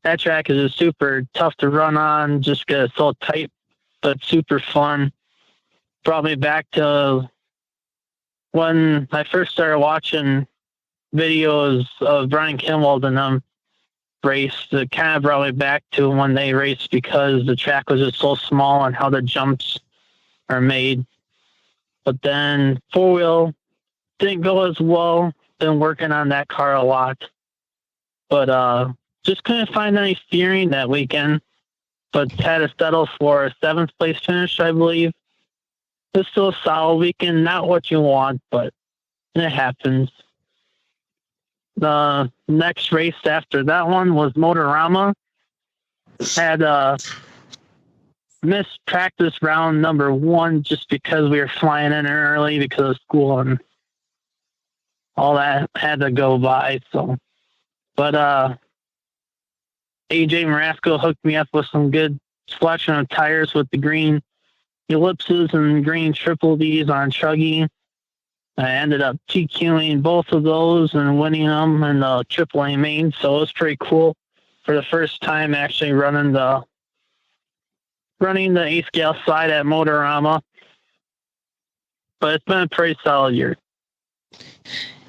That track is just super tough to run on, just because it's so tight, but super fun. Brought me back to when I first started watching videos of Brian Kimwald and them race. It kind of brought me back to when they raced, because the track was just so small and how the jumps are made. But then four-wheel didn't go as well. Been working on that car a lot. But just couldn't find any steering that weekend. But had to settle for a 7th place finish, I believe. It's still a solid weekend. Not what you want, but it happens. The next race after that one was Motorama. Had missed practice round number 1 just because we were flying in early because of school and all that had to go by. So, but AJ Marasco hooked me up with some good selection of tires with the green ellipses and green triple Ds on Chuggy. I ended up TQing both of those and winning them in the AAA main, so it was pretty cool for the first time actually running the A-scale side at Motorama. But it's been a pretty solid year.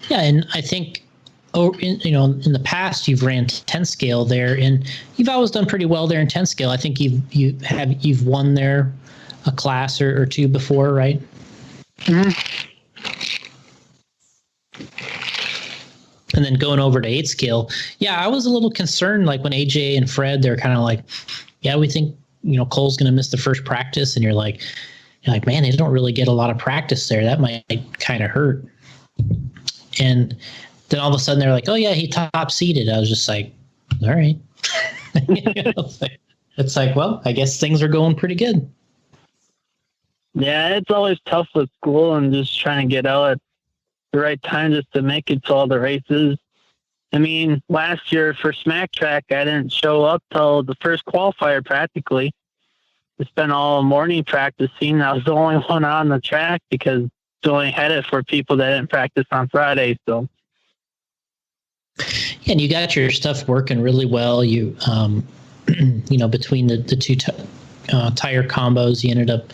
Yeah, and I think in the past you've ran 10 scale there, and you've always done pretty well there in 10 scale. I think you've won there a class or two before, right? Mm-hmm. And then going over to 8 scale, yeah, I was a little concerned. Like when AJ and Fred, they're kind of like, yeah, we think Cole's going to miss the first practice, and you're like, man, they don't really get a lot of practice there. That might kind of hurt. And then all of a sudden they're like, oh yeah, he top seeded. I was just like, all right. It's like, well, I guess things are going pretty good. Yeah, it's always tough with school and just trying to get out at the right time just to make it to all the races. I mean, last year for Smack Track, I didn't show up till the first qualifier practically. I spent all morning practicing. I was the only one on the track because they only had it for people that didn't practice on Friday. So, and you got your stuff working really well. You, between the two tire combos you ended up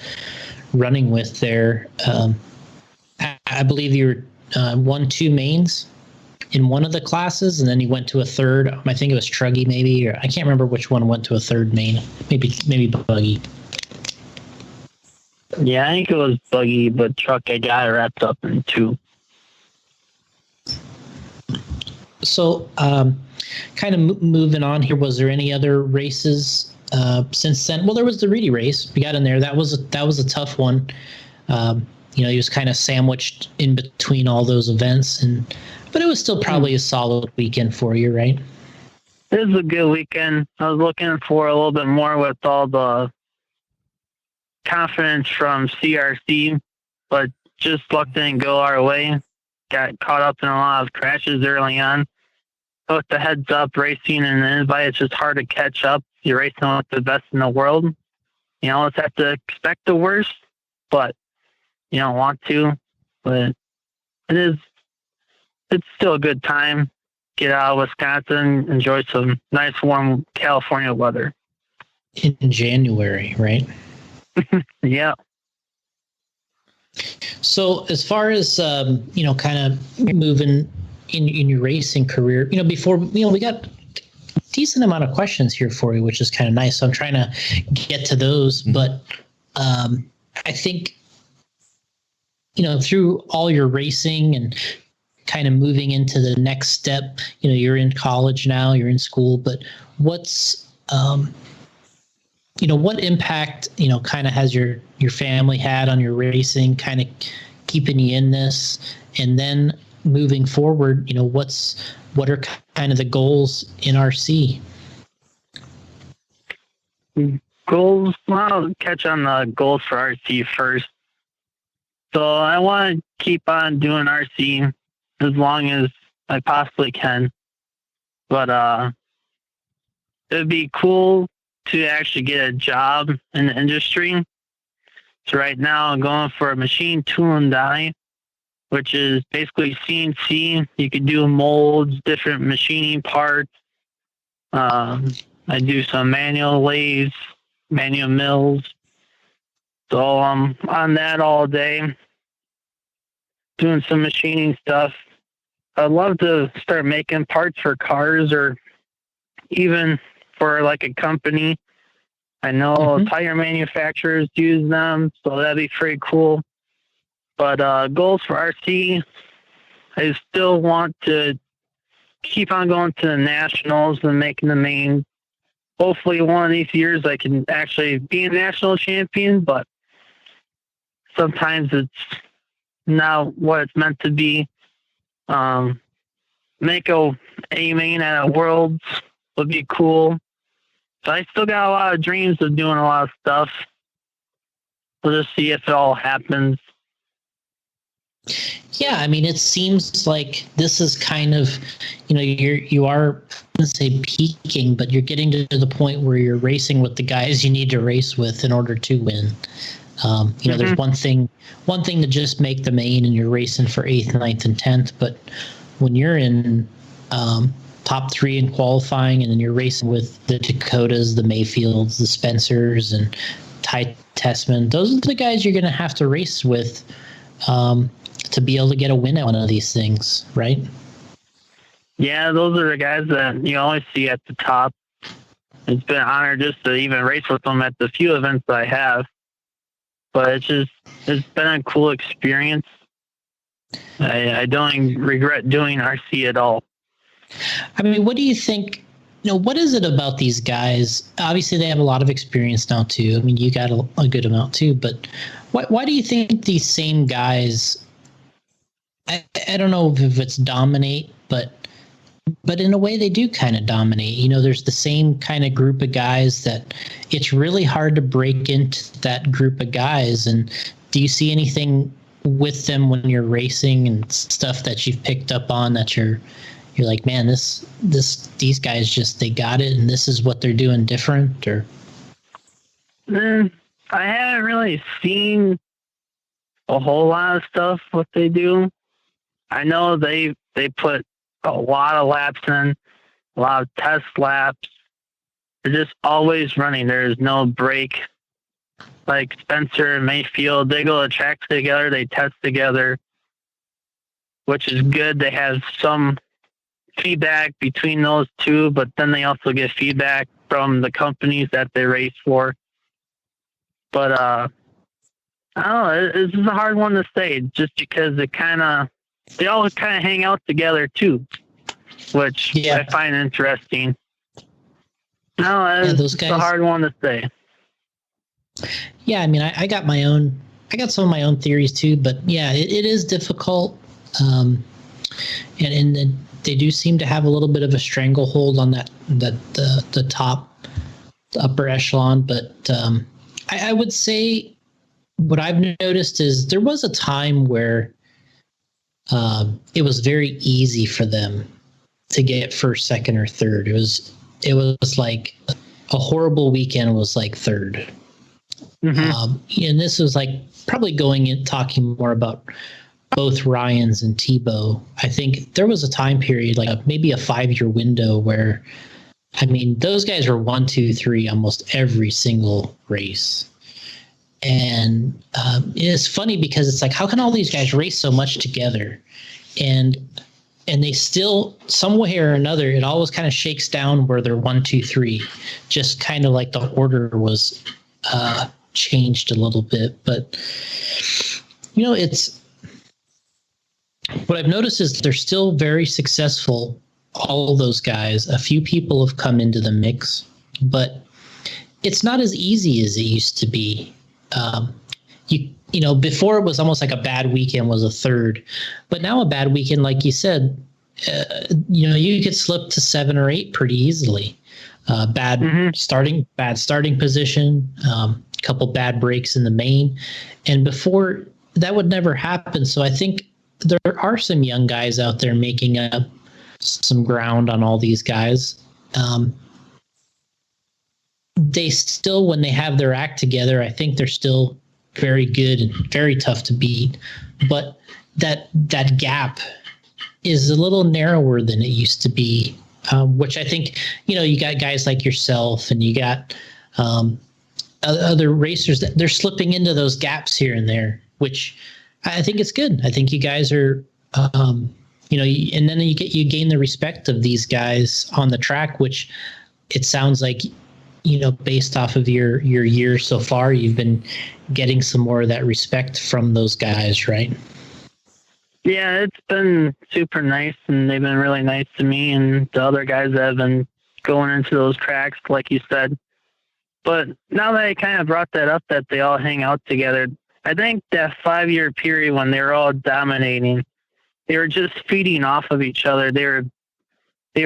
running with there, I believe you won 2 mains in one of the classes, and then you went to a third. I think it was Truggy, maybe, or I can't remember which one went to a third main. Maybe Buggy. Yeah, I think it was Buggy, but Truck I got wrapped up in 2. So, kind of moving on here, was there any other races since then? Well, there was the Reedy race. We got in there. That was a tough one. He was kind of sandwiched in between all those events, but it was still probably a solid weekend for you, right? It was a good weekend. I was looking for a little bit more with all the confidence from CRC, but just luck didn't go our way. Got caught up in a lot of crashes early on. With the heads up racing and the invite, it's just hard to catch up. You're racing with the best in the world. Let's have to expect the worst, but you don't want to. But it's still a good time. Get out of Wisconsin, enjoy some nice warm California weather. In January, right? Yeah. So as far as, kind of moving in your racing career, before, we got a decent amount of questions here for you, which is kind of nice. So I'm trying to get to those, but I think, through all your racing and kind of moving into the next step? You know, you're in college now, you're in school, but what's what impact, kind of has your family had on your racing, kind of keeping you in this? And then moving forward, what are kind of the goals in RC? Goals, well, I'll catch on the goals for RC first. So I want to keep on doing RC as long as I possibly can. But it'd be cool to actually get a job in the industry. So right now I'm going for a machine tool and die, which is basically CNC. You could do molds, different machining parts. I do some manual lathes, manual mills. So I'm on that all day, doing some machining stuff. I'd love to start making parts for cars or even for like a company. I know tire manufacturers use them, so that'd be pretty cool. But goals for RC, I still want to keep on going to the nationals and making the main. Hopefully one of these years I can actually be a national champion, but sometimes it's not what it's meant to be. Make a main at a Worlds would be cool. So I still got a lot of dreams of doing a lot of stuff. We'll just see if it all happens. Yeah, I mean, it seems like this is kind of, you are, I wouldn't say peaking, but you're getting to the point where you're racing with the guys you need to race with in order to win. There's one thing to just make the main and you're racing for 8th, 9th, and 10th, but when you're in top 3 in qualifying and then you're racing with the Dakotas, the Mayfields, the Spencers, and Ty Tessman, those are the guys you're going to have to race with to be able to get a win at one of these things, right? Yeah, those are the guys that you always see at the top. It's been an honor just to even race with them at the few events that I have. But it's been a cool experience. I don't regret doing RC at all. I mean, what do you think? What is it about these guys? Obviously, they have a lot of experience now, too. I mean, you got a good amount, too. But why do you think these same guys, I don't know if it's dominate, but in a way they do kind of dominate. There's the same kind of group of guys that it's really hard to break into that group of guys. And do you see anything with them when you're racing and stuff that you've picked up on that you're like, man, these guys just, they got it and this is what they're doing different? Or I haven't really seen a whole lot of stuff what they do. I know they put a lot of laps in, a lot of test laps. They're just always running. There's no break. Like Spencer and Mayfield, they go to tracks together, they test together, which is good. They have some feedback between those two, but then they also get feedback from the companies that they race for. But I don't know, this is a hard one to say just because they all kind of hang out together too, which I find interesting. No, it's a hard one to say. Yeah, I mean, I got some of my own theories too, but yeah, it is difficult. And they do seem to have a little bit of a stranglehold on the top, the upper echelon. But I would say what I've noticed is there was a time where it was very easy for them to get first, second, or third. It was like a horrible weekend was like third. And this was like probably going in talking more about both Ryans and Tebow. I think there was a time period, like maybe a 5-year window where, I mean, those guys were 1, 2, 3 almost every single race. And it's funny because it's like, how can all these guys race so much together? And they still, some way or another, it always kind of shakes down where they're 1, 2, 3, just kind of like the order was changed a little bit. But, what I've noticed is they're still very successful. All of those guys, a few people have come into the mix, but it's not as easy as it used to be. Before it was almost like a bad weekend was a third, but now a bad weekend, like you said, you could slip to 7 or 8 pretty easily. Bad starting position, couple bad breaks in the main, and before that would never happen. So I think there are some young guys out there making up some ground on all these guys. They still, when they have their act together, I think they're still very good and very tough to beat. But that gap is a little narrower than it used to be, which I think, you got guys like yourself and you got other racers that they're slipping into those gaps here and there, which I think it's good. I think you guys are, and then you gain the respect of these guys on the track, which it sounds like, based off of your year so far, you've been getting some more of that respect from those guys, right? Yeah, it's been super nice, and they've been really nice to me and the other guys that have been going into those tracks, like you said. But now that I kind of brought that up, that they all hang out together, I think that 5-year period when they were all dominating, they were just feeding off of each other. They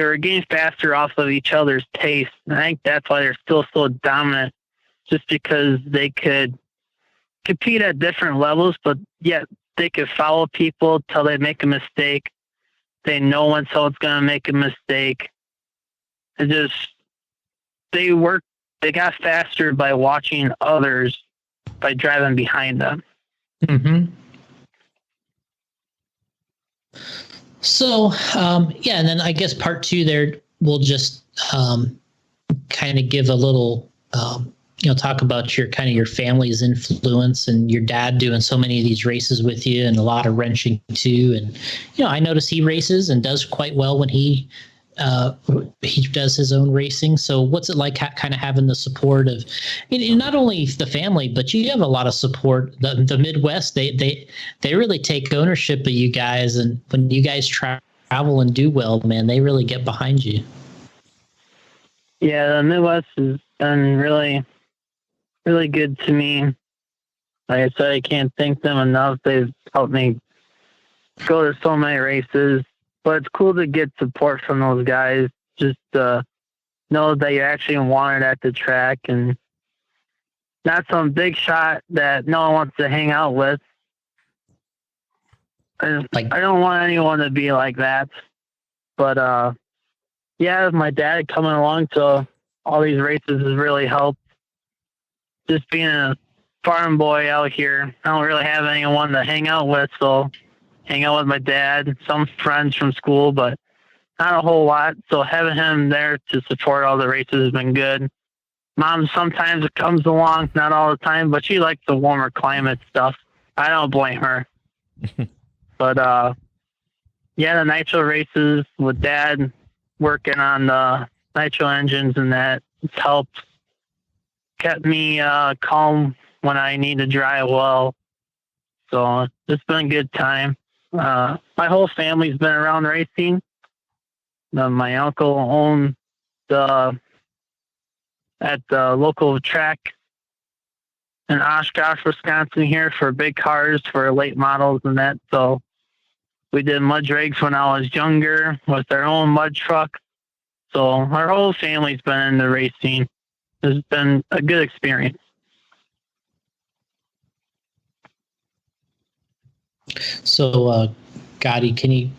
were getting faster off of each other's pace. And I think that's why they're still so dominant, just because they could compete at different levels, but yet they could follow people till they make a mistake. They know when someone's going to make a mistake. They got faster by watching others, by driving behind them. Mm-hmm. So, and then I guess part 2 there, we'll just kind of give a little, talk about your family's influence and your dad doing so many of these races with you and a lot of wrenching too. And, I notice he races and does quite well when he does his own racing. So what's it like kind of having the support of not only the family, but you have a lot of support. The Midwest, they really take ownership of you guys. And when you guys travel and do well, man, they really get behind you. Yeah, the Midwest has been really, really good to me. Like I said, I can't thank them enough. They've helped me go to so many races. But it's cool to get support from those guys, just know that you're actually wanted at the track and not some big shot that no one wants to hang out with. I don't want anyone to be like that. But, my dad coming along to all these races has really helped. Just being a farm boy out here, I don't really have anyone to hang out with, so hang out with my dad, some friends from school, but not a whole lot. So having him there to support all the races has been good. Mom sometimes comes along, not all the time, but she likes the warmer climate stuff. I don't blame her. But, the nitro races with Dad working on the nitro engines and that, it's helped. Kept me calm when I need to drive well. So it's been a good time. My whole family's been around racing. My uncle owned at the local track in Oshkosh, Wisconsin here for big cars, for late models and that. So we did mud drags when I was younger with their own mud truck. So our whole family's been in the racing. It's been a good experience. So, Gotti, can you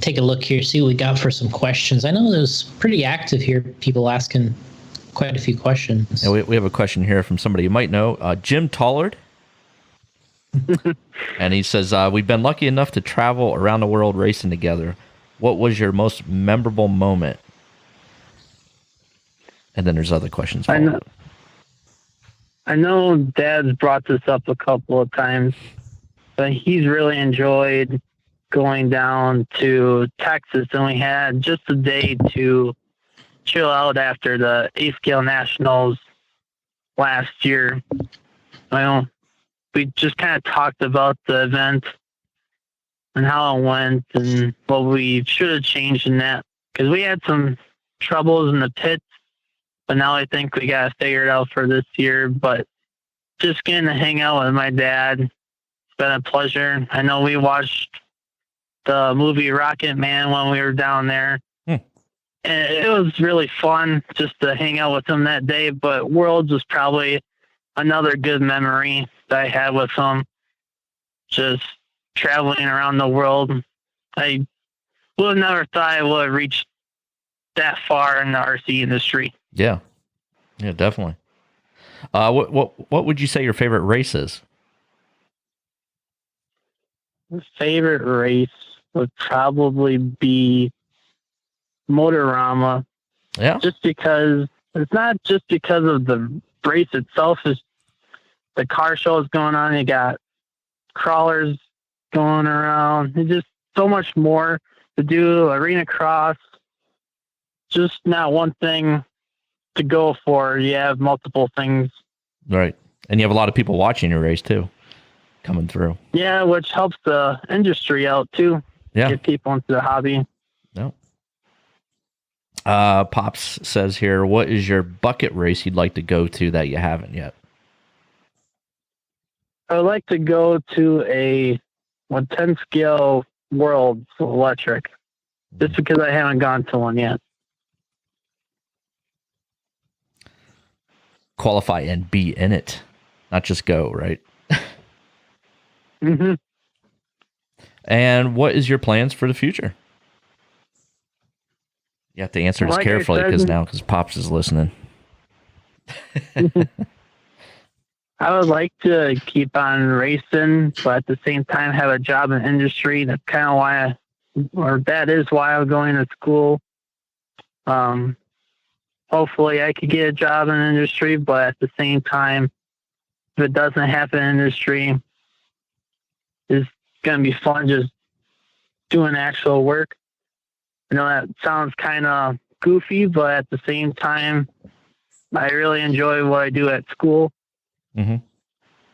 take a look here, see what we got for some questions? I know there's pretty active here, people asking quite a few questions. Yeah, we have a question here from somebody you might know, Jim Tollard. And he says, we've been lucky enough to travel around the world racing together. What was your most memorable moment? And then there's other questions. I know Dad's brought this up a couple of times, but he's really enjoyed going down to Texas, and we had just a day to chill out after the A-Scale Nationals last year. We just kind of talked about the event, and how it went and what we should have changed in that. Because we had some troubles in the pits, but now I think we got to figure it out for this year. But just getting to hang out with my dad, it's been a pleasure. I know we watched the movie Rocket Man when we were down there. And it was really fun just to hang out with him that day. But Worlds was probably another good memory that I had with him. Just traveling around the world. I would have never thought I would have reached that far in the RC industry. Yeah, definitely. What would you say your favorite race is? My favorite race would probably be Motorama. Yeah. Just because it's not just because of the race itself, is the car show is going on. You got crawlers going around. It's just so much more to do. Arena cross, just not one thing to go for. You have multiple things. Right. And you have a lot of people watching your race too, coming through. Yeah, which helps the industry out too. Yeah. Get people into the hobby. No. Pops says here, what is your bucket race you'd like to go to that you haven't yet? I would like to go to a 110 scale Worlds electric, just because I haven't gone to one yet. Qualify and be in it, not just go, right? Mm-hmm. And what is your plans for the future? You have to answer this carefully because Pops is listening. I would like to keep on racing, but at the same time have a job in industry. That's kind of why that is why I'm going to school. Hopefully I could get a job in industry, but at the same time, if it doesn't happen in industry, it's going to be fun just doing actual work. I know that sounds kind of goofy, but at the same time, I really enjoy what I do at school. Mm-hmm.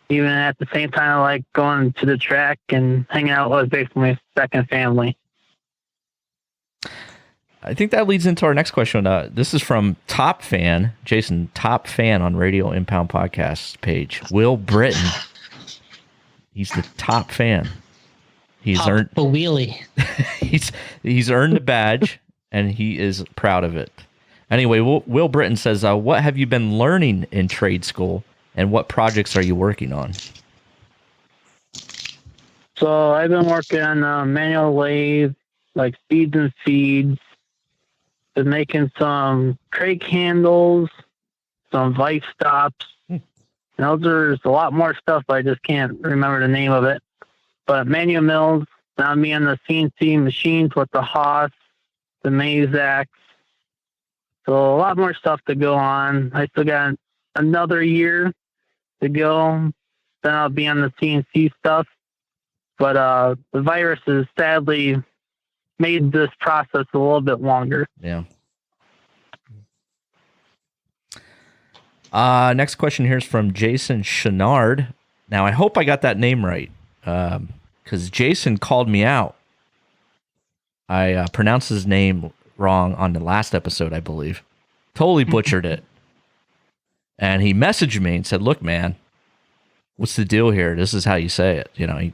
Even at the same time, I like going to the track and hanging out with basically my second family. I think that leads into our next question. This is from Top Fan, Jason, Top Fan on Radio Impound Podcast page. Will Britton. He's the top fan. He's earned a wheelie. he's earned the badge, and he is proud of it. Anyway, Will Britton says, what have you been learning in trade school, and what projects are you working on? So I've been working on manual lathe, like speeds and feeds. Been making some crate handles, some vice stops. And there's a lot more stuff, but I just can't remember the name of it. But manual mills, now me on the CNC machines with the Haas, the Mazaks. So a lot more stuff to go on. I still got another year to go. Then I'll be on the CNC stuff. But the virus has sadly made this process a little bit longer. Yeah. Next question here is from Jason Chenard. Now, I hope I got that name right, because Jason called me out. I pronounced his name wrong on the last episode, I believe. Totally butchered it. And he messaged me and said, look, man, what's the deal here? This is how you say it. You know,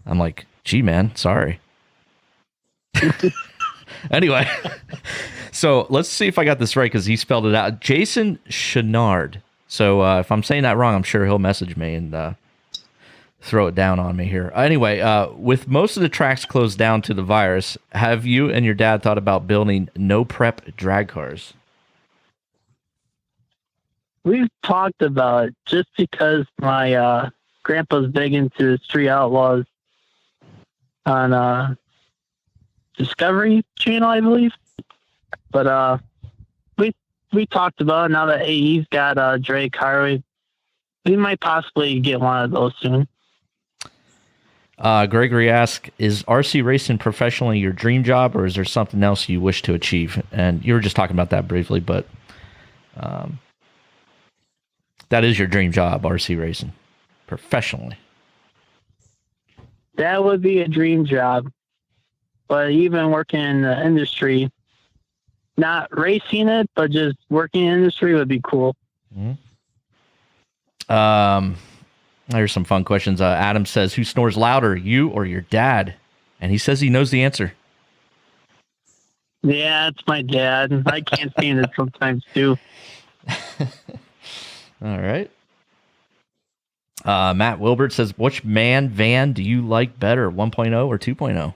I'm like, gee, man, sorry. Anyway, so let's see if I got this right, because he spelled it out. Jason Chenard. So if I'm saying that wrong, I'm sure he'll message me and throw it down on me here. Anyway, with most of the tracks closed down to the virus, have you and your dad thought about building no prep drag cars? We've talked about it just because my grandpa's big into Street Outlaws on Discovery Channel, I believe. But we talked about it. Now that AE's got a drag car, we might possibly get one of those soon. Gregory asks, is RC racing professionally your dream job, or is there something else you wish to achieve? And you were just talking about that briefly, but that is your dream job, RC racing, professionally. That would be a dream job. But even working in the industry, not racing it, but just working in the industry would be cool. Here's some fun questions. Adam says, who snores louder, you or your dad? And he says he knows the answer. Yeah, it's my dad. I can't stand it sometimes too. All right. Matt Wilbert says, which man van do you like better, 1.0 or 2.0?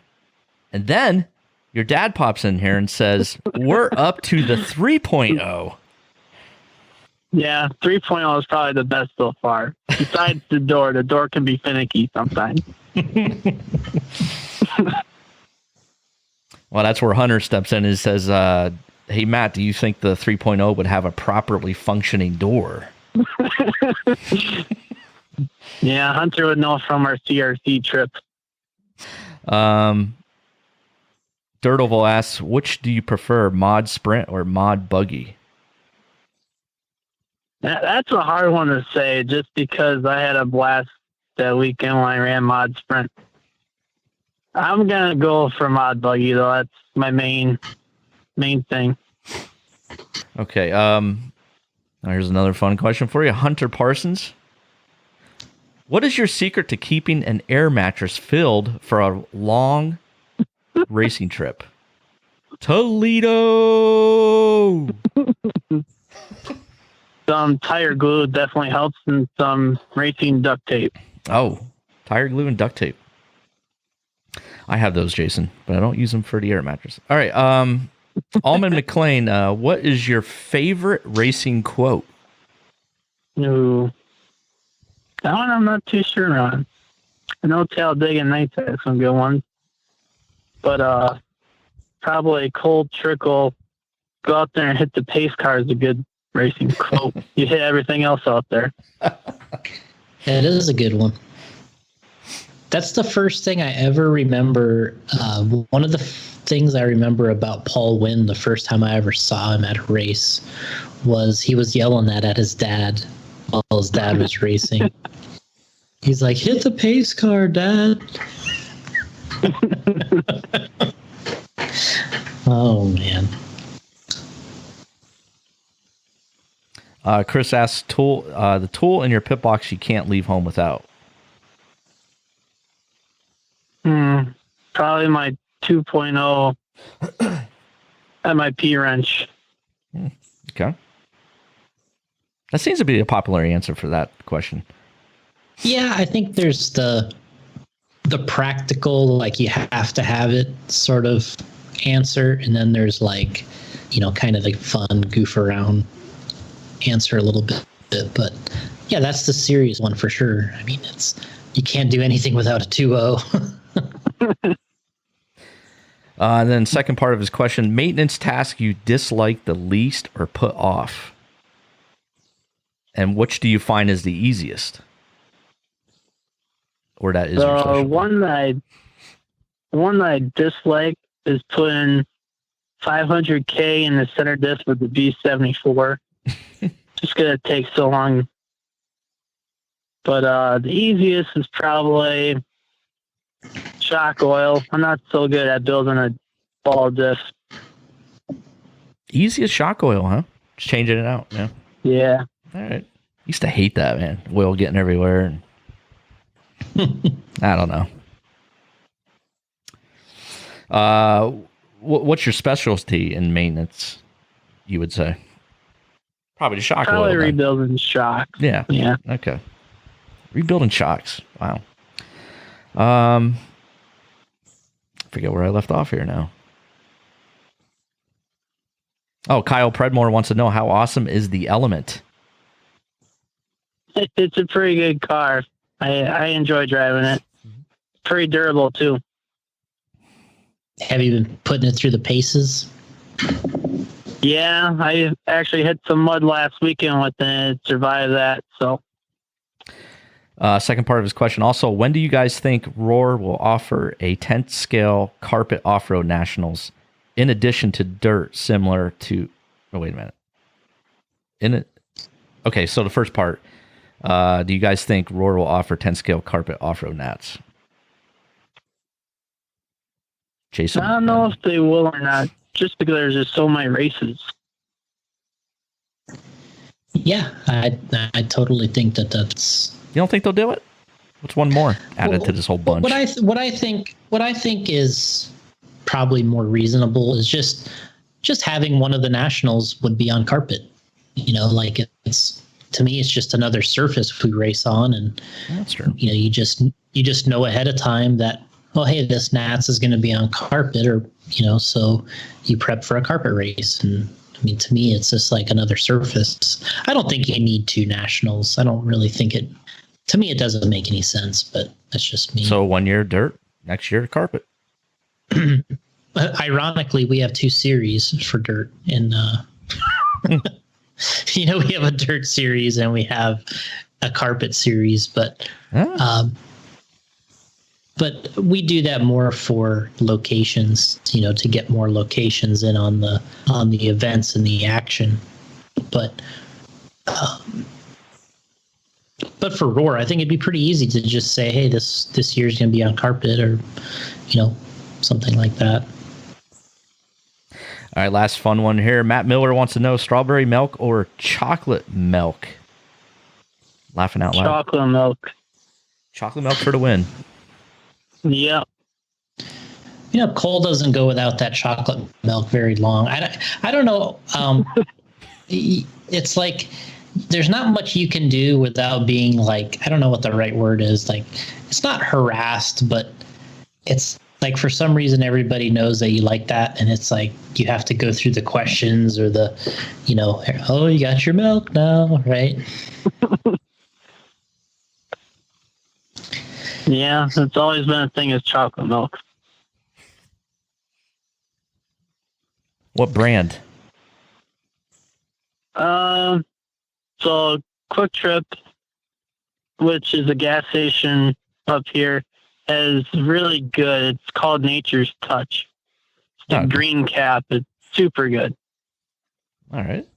And then your dad pops in here and says, we're up to the 3.0. Yeah, 3.0 is probably the best so far. Besides the door can be finicky sometimes. Well, that's where Hunter steps in and says, hey, Matt, do you think the 3.0 would have a properly functioning door? Yeah, Hunter would know from our CRC trip. Dirtoval asks, which do you prefer, mod sprint or mod buggy? That's a hard one to say just because I had a blast that weekend when I ran mod sprint. I'm going to go for mod buggy, though. That's my main thing. Okay. Here's another fun question for you. Hunter Parsons. What is your secret to keeping an air mattress filled for a long racing trip? Toledo! Some tire glue definitely helps, and some racing duct tape. Oh, tire glue and duct tape. I have those, Jason, but I don't use them for the air mattress. All right. Almond McLean, what is your favorite racing quote? Ooh. That one I'm not too sure on. I know Talladega Nights has some good ones. But probably Cold Trickle, go out there and hit the pace car is a good racing quote. You hit everything else out there. It is a good one. That's the first thing I ever remember. One of the things I remember about Paul Wynn the first time I ever saw him at a race was he was yelling that at his dad while his dad was racing. He's like, hit the pace car, Dad. Oh, man. Chris asks, the tool in your pit box you can't leave home without. Probably my 2.0 MIP wrench. Okay. That seems to be a popular answer for that question. Yeah, I think there's the practical, like you have to have it sort of answer, and then there's like, kind of the fun goof around answer a little bit. But yeah, that's the serious one for sure. I mean, you can't do anything without a 2.0. And then second part of his question, maintenance task you dislike the least or put off? And which do you find is the easiest? Or that is your the specialty? one that I dislike is putting 500K in the center disc with the B74. Just gonna take so long. But the easiest is probably shock oil. I'm not so good at building a ball disc. Easiest shock oil, huh? Just changing it out. Yeah. Yeah. All right. Used to hate that, man. Oil getting everywhere. And I don't know. What's your specialty in maintenance, you would say? Probably the shock Probably oil. Then. rebuilding shocks. Yeah. Yeah. Okay. Rebuilding shocks. Wow. Forget where I left off here now. Oh, Kyle Predmore wants to know how awesome is the Element? It's a pretty good car. I enjoy driving it. Pretty durable too. Have you been putting it through the paces? Yeah, I actually hit some mud last weekend with it. Survived that. So. Second part of his question. Also, when do you guys think Roar will offer a 10th scale carpet off-road nationals in addition to dirt similar to... Oh, wait a minute. Okay, so the first part. Do you guys think Roar will offer 10 scale carpet off-road nats? Jason? I don't know if they will or not, just because there's just so many races. Yeah, I totally think that's. You don't think they'll do it? What's one more added to this whole bunch? What I think is probably more reasonable is just having one of the nationals would be on carpet. You know, like it's to me, it's just another surface we race on, and That's true. you know, you just know ahead of time that, oh, hey, this Nats is going to be on carpet, or you know, so you prep for a carpet race. And I mean, to me, it's just like another surface. I don't think you need two nationals. I don't really think it. To me, it doesn't make any sense, but that's just me. So 1 year dirt, next year carpet. Ironically, we have two series for dirt, and you know, we have a dirt series and we have a carpet series, but we do that more for locations, you know, to get more locations in on the events and the action. But for Roar, I think it'd be pretty easy to just say, hey, this year's going to be on carpet, or you know, something like that. All right, last fun one here. Matt Miller wants to know strawberry milk or chocolate milk. Laughing out loud. Chocolate milk. Chocolate milk for the win. Yep. You know, Cole doesn't go without that chocolate milk very long. I don't know. It's like there's not much you can do without being like, I don't know what the right word is. Like, it's not harassed, but it's like for some reason everybody knows that you like that, and it's like you have to go through the questions or the, you know, oh, you got your milk now, right? Yeah, it's always been a thing is chocolate milk. What brand? So Quick Trip, which is a gas station up here, is really good. It's called Nature's Touch. It's a green cap. It's super good. All right.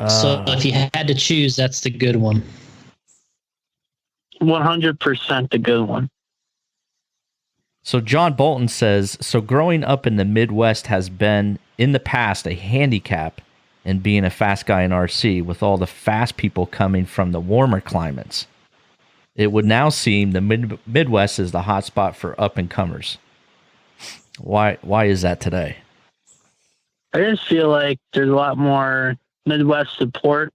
So if you had to choose, that's the good one. 100% the good one. So John Bolton says, so growing up in the Midwest has been, in the past, a handicap in being a fast guy in RC, with all the fast people coming from the warmer climates. It would now seem the Midwest is the hot spot for up-and-comers. Why is that today? I just feel like there's a lot more Midwest support.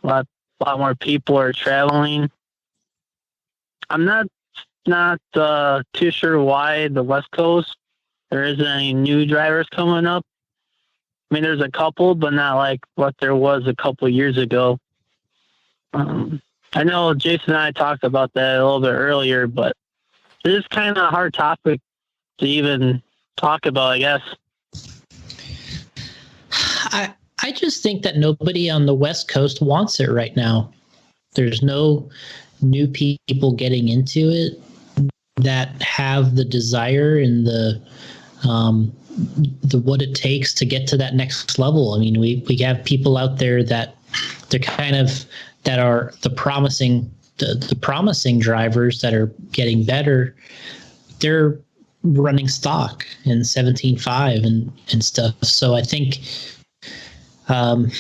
A lot more people are traveling. I'm not too sure why the West Coast there isn't any new drivers coming up. I mean, there's a couple, but not like what there was a couple years ago. I know Jason and I talked about that a little bit earlier, but it's kind of a hard topic to even talk about, I guess. I just think that nobody on the West Coast wants it right now. There's no new people getting into it that have the desire and the what it takes to get to that next level. I mean, we have people out there that they're kind of that are the promising drivers that are getting better. They're running stock in 17.5 and stuff. So I think right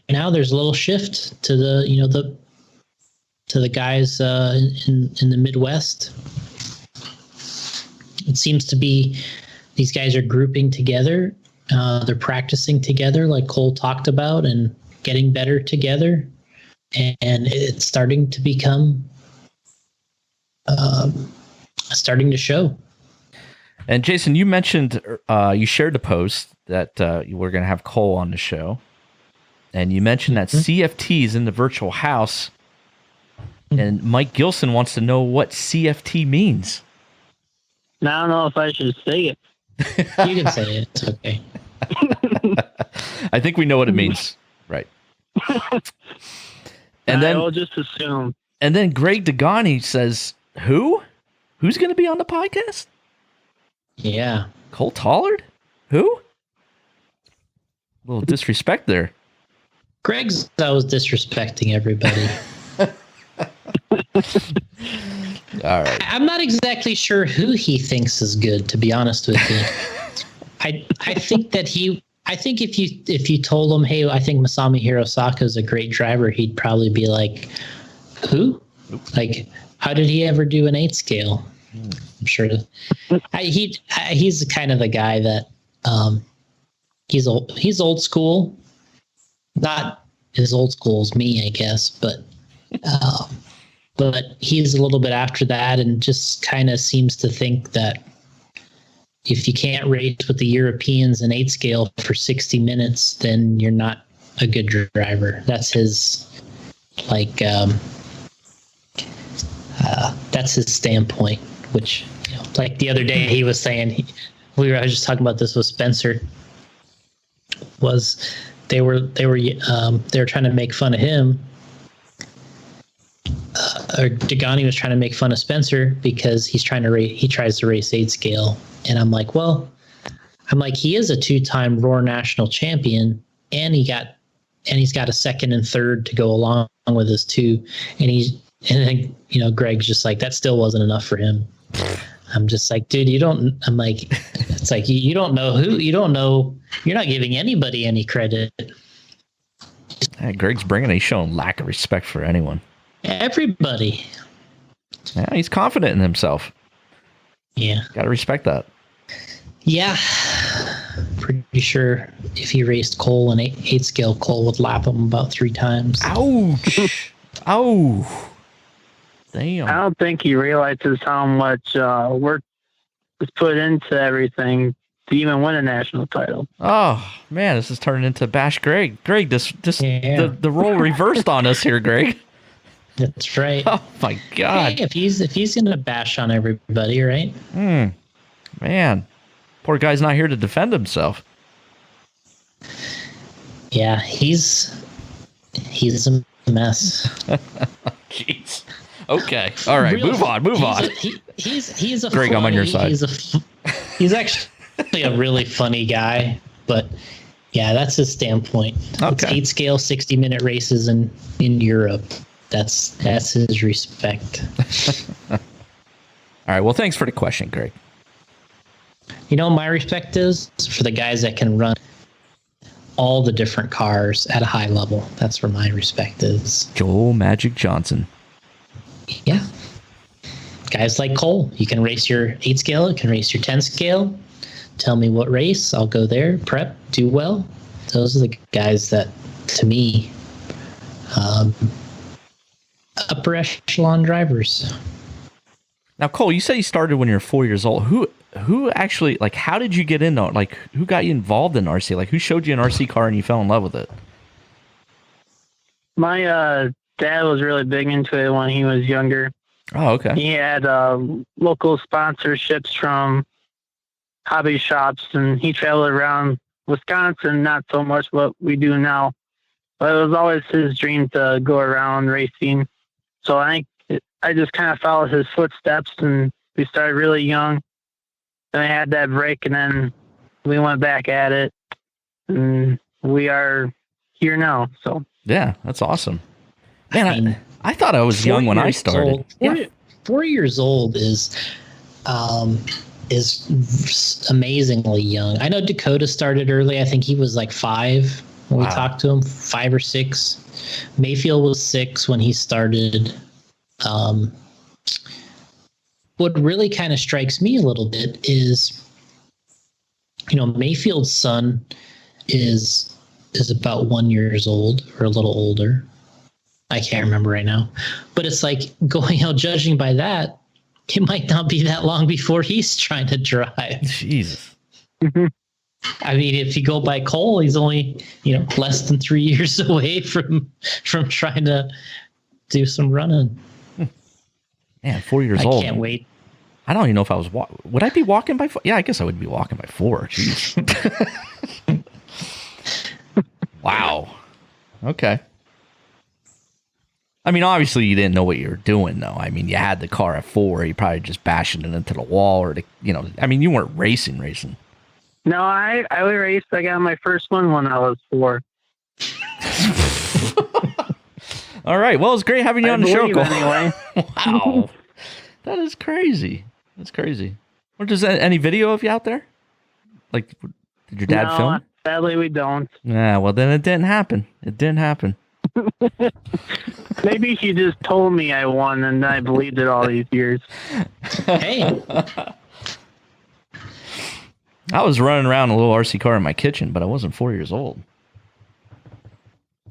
now there's a little shift to the guys in the Midwest. It seems to be these guys are grouping together. They're practicing together, like Cole talked about, and getting better together. And it's starting to become starting to show. And Jason, you mentioned you shared the post that you were going to have Cole on the show, and you mentioned that CFT is in the virtual house. And Mike Gilson wants to know what CFT means. I don't know if I should say it. You can say it. It's okay. I think we know what it means, right? And then I'll just assume. And then Greg Degani says, Who's going to be on the podcast? Yeah. Cole Tollard? Who? A little disrespect there. Greg's always disrespecting everybody. All right. I'm not exactly sure who he thinks is good, to be honest with you. I think that I think if you told him, hey, I think Masami Hirosaka is a great driver, he'd probably be like, who? Like, how did he ever do an 8 scale? I'm sure he's kind of the guy that he's old school, not as old school as me, I guess, but he's a little bit after that and just kind of seems to think that if you can't race with the Europeans in 8 scale for 60 minutes, then you're not a good driver. That's his that's his standpoint, which, like the other day he was saying, I was just talking about this with Spencer, was they were trying to make fun of him, or Dagani was trying to make fun of Spencer because he tries to race 8 scale. And I'm like, he is a 2-time Roar national champion, and he's got a second and third to go along with his 2. And then Greg's just like, that still wasn't enough for him. I'm just like, dude, it's like, you don't know you're not giving anybody any credit. Hey, Greg's he's showing lack of respect for anyone. Everybody. Yeah, he's confident in himself. Yeah. Got to respect that. Yeah. Pretty sure if he raced Cole in 8 scale, Cole would lap him about 3 times. Ouch. Oh. Damn. I don't think he realizes how much work was put into everything to even win a national title. Oh, man, this is turning into Bash Greg. Greg, the role reversed on us here, Greg. That's right. Oh, my God. Hey, if he's going to bash on everybody, right? Man, poor guy's not here to defend himself. Yeah, he's a mess. Jeez. Okay. All right. Move on. He's a Greg, funny, I'm on your side. He's actually a really funny guy, but yeah, that's his standpoint. Okay. It's 8 scale, 60-minute races in Europe. That's his respect. All right. Well, thanks for the question, Greg. You know what my respect is? For the guys that can run all the different cars at a high level. That's where my respect is. Joel Magic Johnson. Yeah. Guys like Cole, you can race your 8 scale, you can race your 10 scale. Tell me what race, I'll go there, prep, do well. Those are the guys that, to me, upper echelon drivers. Now, Cole, you said you started when you were 4 years old. Who actually, like, how did you get into, like, who got you involved in RC? Like, who showed you an RC car and you fell in love with it? My dad was really big into it when he was younger. Oh, okay. He had local sponsorships from hobby shops, and he traveled around Wisconsin, not so much what we do now. But it was always his dream to go around racing. So I just kind of followed his footsteps, and we started really young. Then I had that break, and then we went back at it, and we are here now. So yeah, that's awesome. Man, I thought I was young when I started. 4 years old is amazingly young. I know Dakota started early. I think he was like 5 when we talked to him, 5 or 6. Mayfield was 6 when he started. What really kind of strikes me a little bit is, Mayfield's son is about 1 year old or a little older. I can't remember right now, but it's like going out judging by that, it might not be that long before he's trying to drive. Jesus. I mean, if you go by Cole, he's only, less than 3 years away from trying to do some running. Man, 4 years old. I can't wait. I don't even know if I was would I be walking by 4? Yeah, I guess I would be walking by 4. Jeez. Wow. Okay. I mean, obviously you didn't know what you were doing, though. I mean, you had the car at 4. You probably just bashing it into the wall, or I mean, you weren't racing. No, I raced. I got my first one when I was 4. All right. Well, it's great having you on the show, Cole. Anyway. Wow. That is crazy. That's crazy. Or does any video of you out there? Like, did your dad film it? Sadly, we don't. Yeah, well, then it didn't happen. It didn't happen. Maybe he just told me I won, and I believed it all these years. Hey, I was running around a little RC car in my kitchen, but I wasn't 4 years old.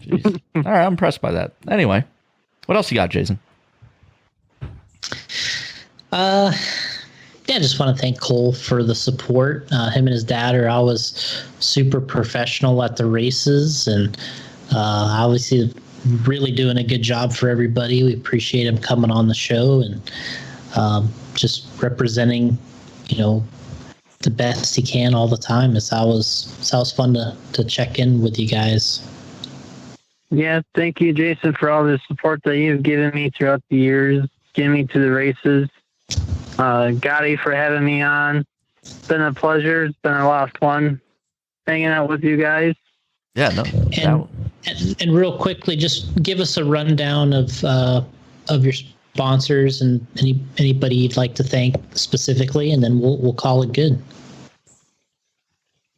Jeez. All right, I'm impressed by that. Anyway, what else you got, Jason? yeah, I just want to thank Cole for the support. Him and his dad are always super professional at the races, and obviously really doing a good job for everybody. We appreciate him coming on the show and just representing, the best he can all the time. It's always fun to check in with you guys. Yeah, thank you, Jason, for all the support that you've given me throughout the years, getting me to the races. Gotti for having me on. It's been a pleasure. It's been a lot of fun hanging out with you guys. Yeah, no. And real quickly, just give us a rundown of your sponsors and anybody you'd like to thank specifically, and then we'll call it good.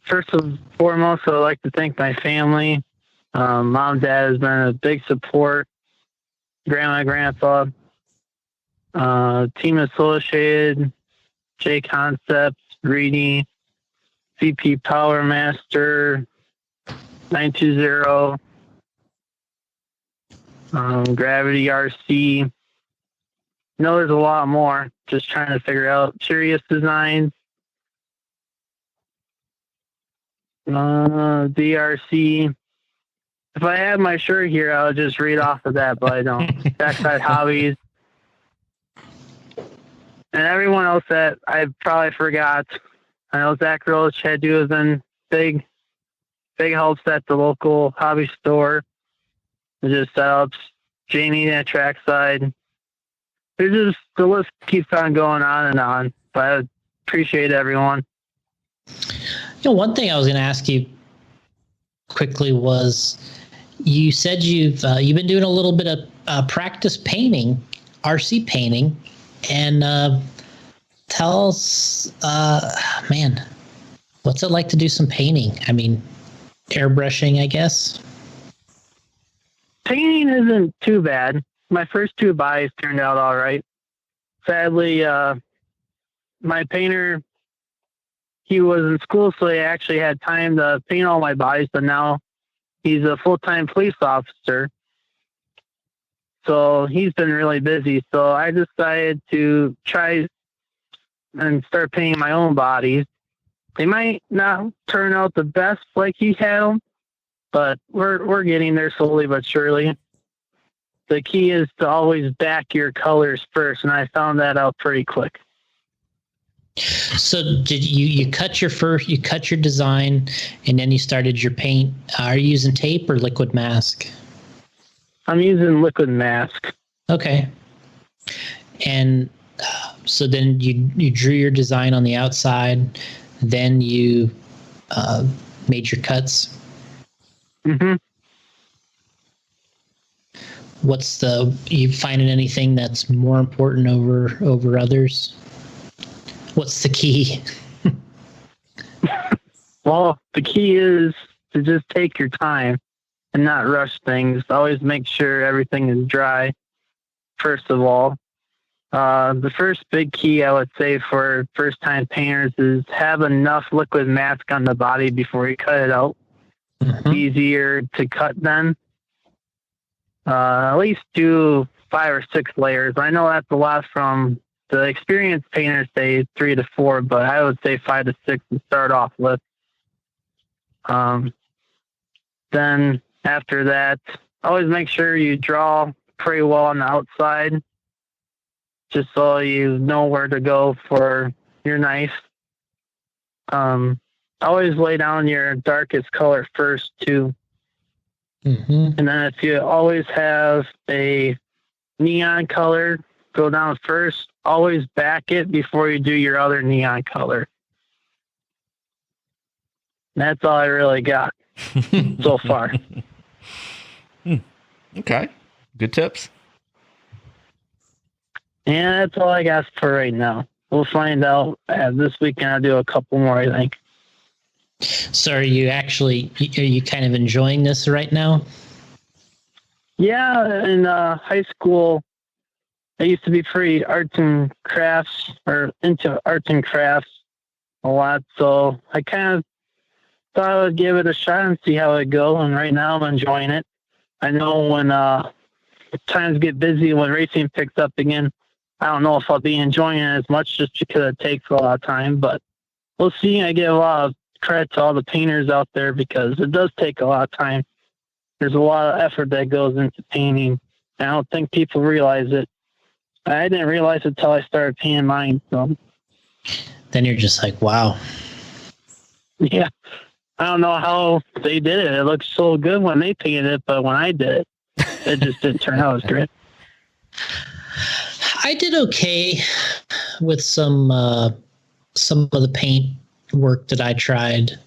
First and foremost, I'd like to thank my family. Mom and dad has been a big support. Grandma, grandpa, Team Associated, J Concepts, Reedy, VP Power Master, 920, Gravity RC. No, there's a lot more. Just trying to figure out Curious Designs, DRC. If I had my shirt here, I would just read off of that, but I don't. Backside Hobbies. And everyone else that I probably forgot. I know Zach Roach had to have been big helps at the local hobby store. Just setups. Jamie at Trackside. The list keeps on going on and on. But I appreciate everyone. One thing I was going to ask you quickly was, you said you've been doing a little bit of practice painting, RC painting, and tell us, man, what's it like to do some painting? I mean, airbrushing, I guess. Painting isn't too bad. My first two buys turned out all right. Sadly, my painter, he was in school, so he actually had time to paint all my buys, but now he's a full-time police officer. So he's been really busy. So I decided to try and start painting my own bodies. They might not turn out the best like he had them, but we're getting there slowly but surely. The key is to always back your colors first, and I found that out pretty quick. So did you cut your design, and then you started your paint? Are you using tape or liquid mask? I'm using liquid mask. Okay. And so then you drew your design on the outside, then you made your cuts. Mm-hmm. You finding anything that's more important over others? What's the key? Well, the key is to just take your time and not rush things. Always make sure everything is dry, first of all. The first big key I would say for first-time painters is have enough liquid mask on the body before you cut it out. Mm-hmm. Easier to cut then. At least do 5 or 6 layers. I know that's a lot from the experienced painters say 3 to 4, but I would say 5 to 6 to start off with. Then after that, always make sure you draw pretty well on the outside, just so you know where to go for your knife. Always lay down your darkest color first too. Mm-hmm. And then if you always have a neon color, go down first. Always back it before you do your other neon color. That's all I really got so far. Okay. Good tips. And that's all I got for right now. We'll find out this weekend. I'll do a couple more, I think. So are you kind of enjoying this right now? Yeah, in high school, I used to be pretty arts and crafts, or into arts and crafts a lot. So I kind of thought I would give it a shot and see how it go. And right now I'm enjoying it. I know when times get busy, when racing picks up again, I don't know if I'll be enjoying it as much just because it takes a lot of time, but we'll see. I give a lot of credit to all the painters out there because it does take a lot of time. There's a lot of effort that goes into painting. I don't think people realize it. I didn't realize it until I started painting mine. So Then you're just like, wow. yeah, I don't know how they did it. It looked so good when they painted it, but when I did it, it just didn't turn out as great. I did okay with some of the paint work that I tried.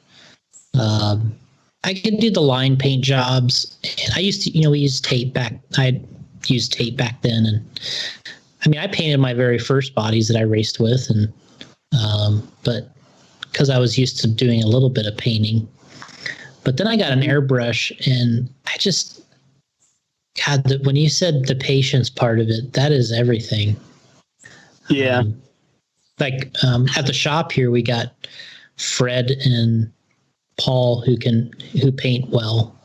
I could do the line paint jobs. And I used to, we used tape back. I used tape back then, and I mean, I painted my very first bodies that I raced with, and but because I was used to doing a little bit of painting, but then I got an airbrush, and I just, God, when you said the patience part of it, that is everything. Yeah. At the shop here, we got Fred and Paul who paint well.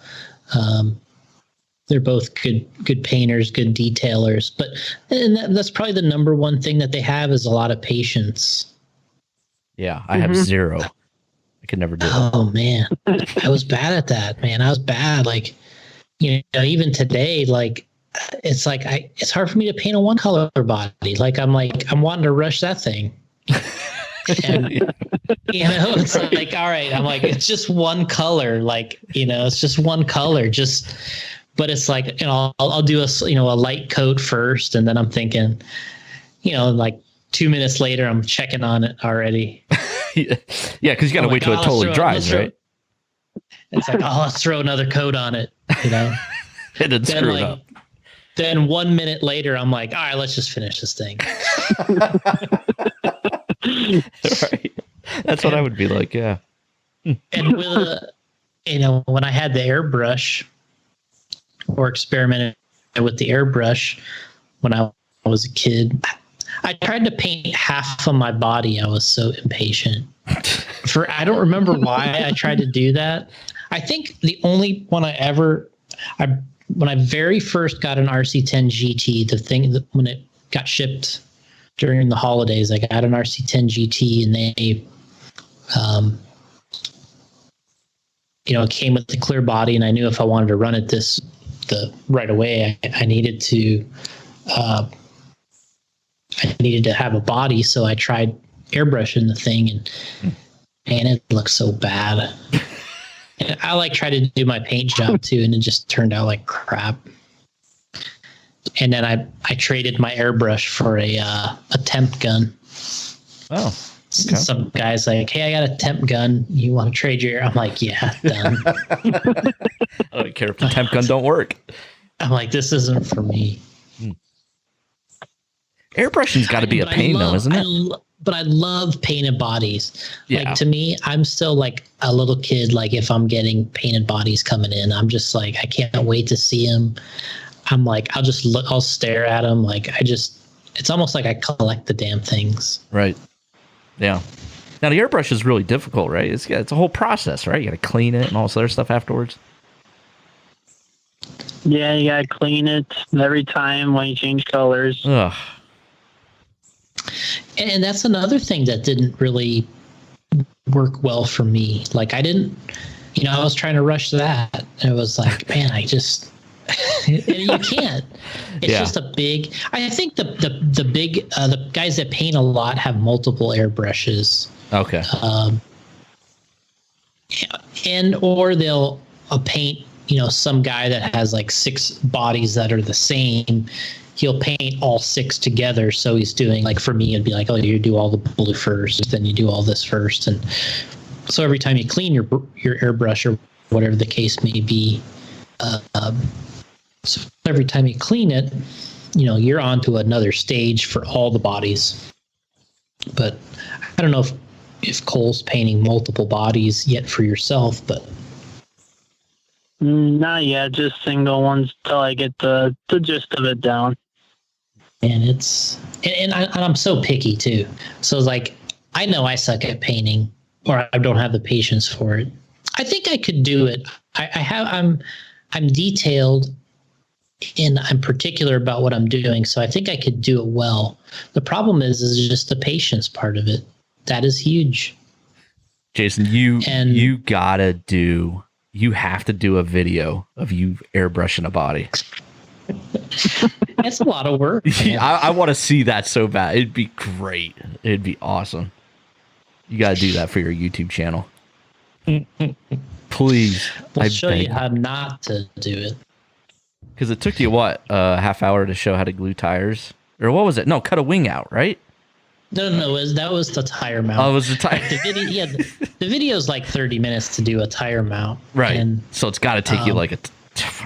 They're both good painters, good detailers, that's probably the number one thing that they have is a lot of patience. Yeah, I have zero. I could never do it. Oh man, I was bad at that, man. I was bad. Like, even today, like, it's like it's hard for me to paint a one color body. Like, I'm wanting to rush that thing. And, it's like, all right, I'm like, it's just one color. Like, it's just one color. But it's like, I'll do a light coat first. And then I'm thinking, like 2 minutes later, I'm checking on it already. Yeah, because you got to wait till it totally dries, right? It's like, let's throw another coat on it, And then screw it up. Then 1 minute later, I'm like, all right, let's just finish this thing. Right. That's what I would be like, yeah. And with when I had the airbrush or experimented with the airbrush when I was a kid, I tried to paint half of my body. I was so impatient. I don't remember why I tried to do that. I think the only one when I very first got an RC10 GT, the thing that when it got shipped during the holidays, I got an RC10 GT, and they, it came with the clear body, and I knew if I wanted to run it right away, I needed to have a body. So I tried airbrushing the thing, and it looked so bad. And I tried to do my paint job too, and it just turned out like crap. And then I traded my airbrush for a temp gun. Oh, okay. Some guy's like, "Hey, I got a temp gun. You want to trade your?" I'm like, "Yeah, done." I don't care if the temp gun don't work. I'm like, "This isn't for me." Airbrushing's got to be a pain, though, isn't it? But I love painted bodies. Yeah. Like, to me, I'm still like a little kid. Like, if I'm getting painted bodies coming in, I'm just like, I can't wait to see them. I'm like, I'll stare at them. Like, it's almost like I collect the damn things. Right. Yeah. Now, the airbrush is really difficult, right? It's a whole process, right? You got to clean it and all this other stuff afterwards. Yeah, you got to clean it every time when you change colors. Ugh. And that's another thing that didn't really work well for me. Like, I didn't, I was trying to rush that. And it was like, man, you can't. It's just a big, I think the guys that paint a lot have multiple airbrushes. Okay. Or they'll paint, some guy that has like 6 bodies that are the same. He'll paint all 6 together. So he's doing, like, for me, it'd be like, oh, you do all the blue first, then you do all this first. And so every time you clean your airbrush or whatever the case may be, so every time you clean it, you're on to another stage for all the bodies. But I don't know if Cole's painting multiple bodies yet for yourself, but Not yet, just single ones till I get the gist of it down. and I'm so picky too. So it's like, I know I suck at painting, or I don't have the patience for it. I think I could do it. I'm detailed, and I'm particular about what I'm doing, so I think I could do it well. The problem is just the patience part of it. That is huge. Jason, you have to do a video of you airbrushing a body. That's a lot of work. I want to see that so bad. It'd be great. It'd be awesome. You got to do that for your YouTube channel. Please. We'll show you how not to do it. Because it took you, what, a half hour to show how to glue tires? Or what was it? No, cut a wing out, right? No, that was the tire mount. Oh, it was the tire. The video is like 30 minutes to do a tire mount. Right. And, so it's got to take you like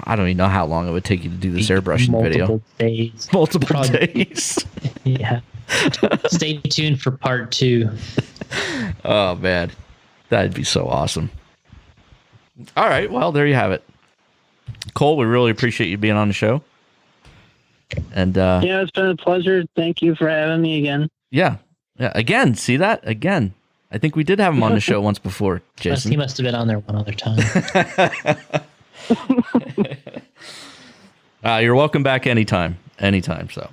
I don't even know how long it would take you to do this airbrushing video. Days. Multiple days. Yeah. Stay tuned for part 2. Oh, man. That'd be so awesome. All right. Well, there you have it. Cole, we really appreciate you being on the show. And yeah, it's been a pleasure. Thank you for having me again. Yeah. Again, see that? Again. I think we did have him on the show once before, Jason. He must have been on there one other time. You're welcome back anytime. So.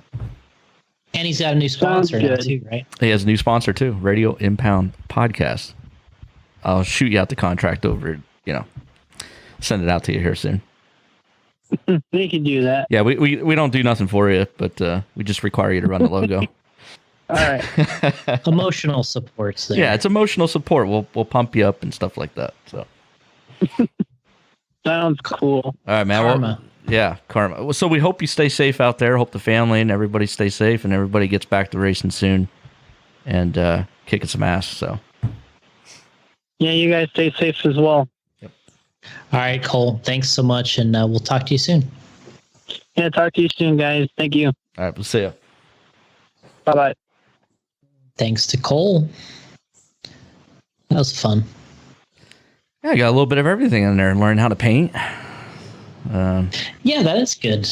And he's got a new sponsor now too, right? He has a new sponsor too, Radio Impound Podcast. I'll shoot you out the contract over, send it out to you here soon. We can do that. Yeah, we don't do nothing for you, but we just require you to run the logo. All right. Emotional support's there. Yeah, it's emotional support. We'll pump you up and stuff like that. So. Sounds cool. All right, man. Karma. Yeah, karma. So we hope you stay safe out there. Hope the family and everybody stay safe and everybody gets back to racing soon and kicking some ass. So. Yeah, you guys stay safe as well. Yep. All right, Cole. Thanks so much, and we'll talk to you soon. Yeah, talk to you soon, guys. Thank you. All right, we'll see you. Bye-bye. Thanks to Cole. That was fun. Yeah, I got a little bit of everything in there. Learn how to paint. Yeah, that is good.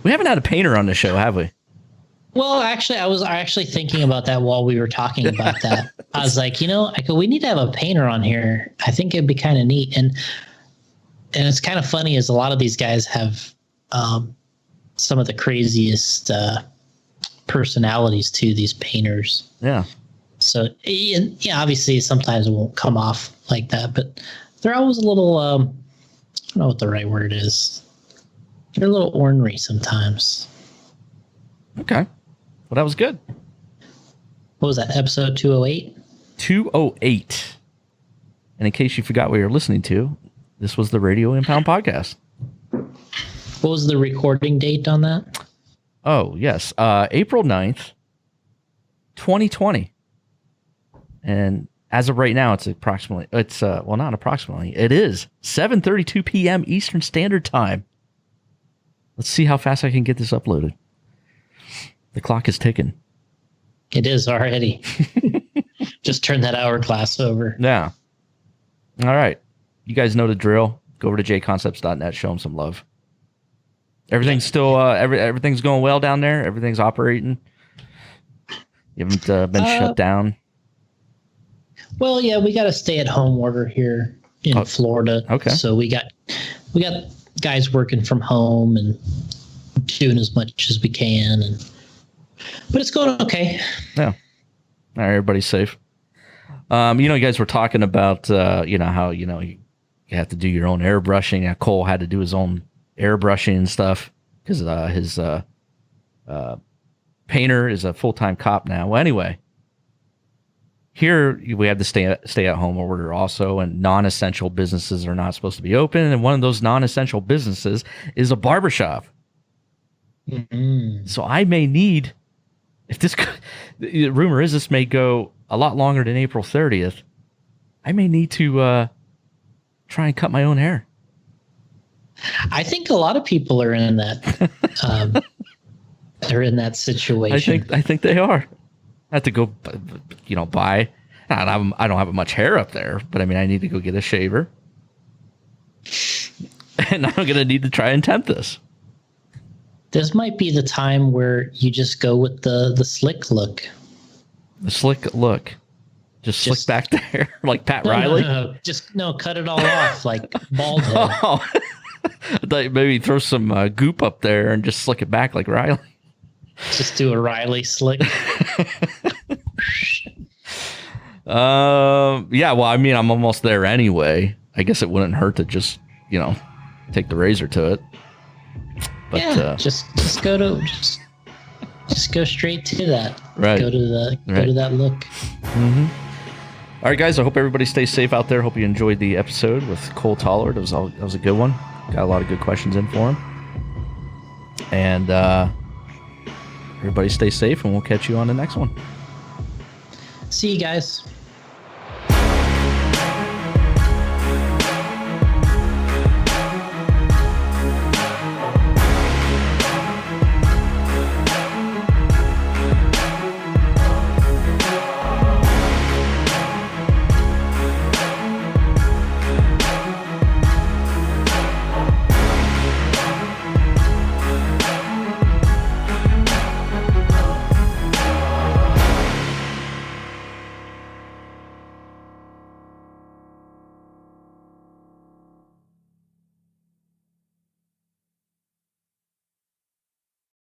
We haven't had a painter on the show, have we? Well, actually, I was actually thinking about that while we were talking about that. I was like, we need to have a painter on here. I think it'd be kind of neat. And it's kind of funny is a lot of these guys have some of the craziest personalities too, these painters. Yeah. So, yeah, obviously sometimes it won't come off like that, but they're always a little, I don't know what the right word is. They're a little ornery sometimes. Okay. Well, that was good. What was that, episode 208? 208. And in case you forgot what you're listening to, this was the Radio Impound Podcast. What was the recording date on that? Oh, yes. April 9th, 2020. And as of right now, it is 7:32 p.m. Eastern Standard Time. Let's see how fast I can get this uploaded. The clock is ticking. It is already. Just turn that hourglass over. Yeah. All right. You guys know the drill. Go over to jconcepts.net. Show them some love. Everything's still, everything's going well down there. Everything's operating. You haven't been shut down. Well, yeah, we got a stay-at-home order here in Florida. Okay. So we got guys working from home and doing as much as we can, but it's going okay. Yeah. All right, everybody's safe. You guys were talking about how you have to do your own airbrushing. Now, Cole had to do his own airbrushing and stuff because his painter is a full-time cop now. Well, anyway. Here we have the stay-at-home order also, and non-essential businesses are not supposed to be open. And one of those non-essential businesses is a barbershop. Mm-hmm. So I may need, the rumor is this may go a lot longer than April 30th. I may need to try and cut my own hair. I think a lot of people are in that. They're in that situation. I think they are. I have to go, buy. I don't have much hair up there, but I mean, I need to go get a shaver, and I'm gonna need to try and tempt this. This might be the time where you just go with the slick look. The slick look, just slick back there, like Pat Riley. No, cut it all off like bald head. Oh, I thought maybe throw some goop up there and just slick it back like Riley. Just do a Riley slick. Yeah. Well, I mean, I'm almost there anyway. I guess it wouldn't hurt to just, take the razor to it. But yeah, just go straight to that. Right. Go to that look. Mm-hmm. All right, guys. I hope everybody stays safe out there. Hope you enjoyed the episode with Cole Tollard. It was a good one. Got a lot of good questions in for him. And everybody stay safe, and we'll catch you on the next one. See you guys.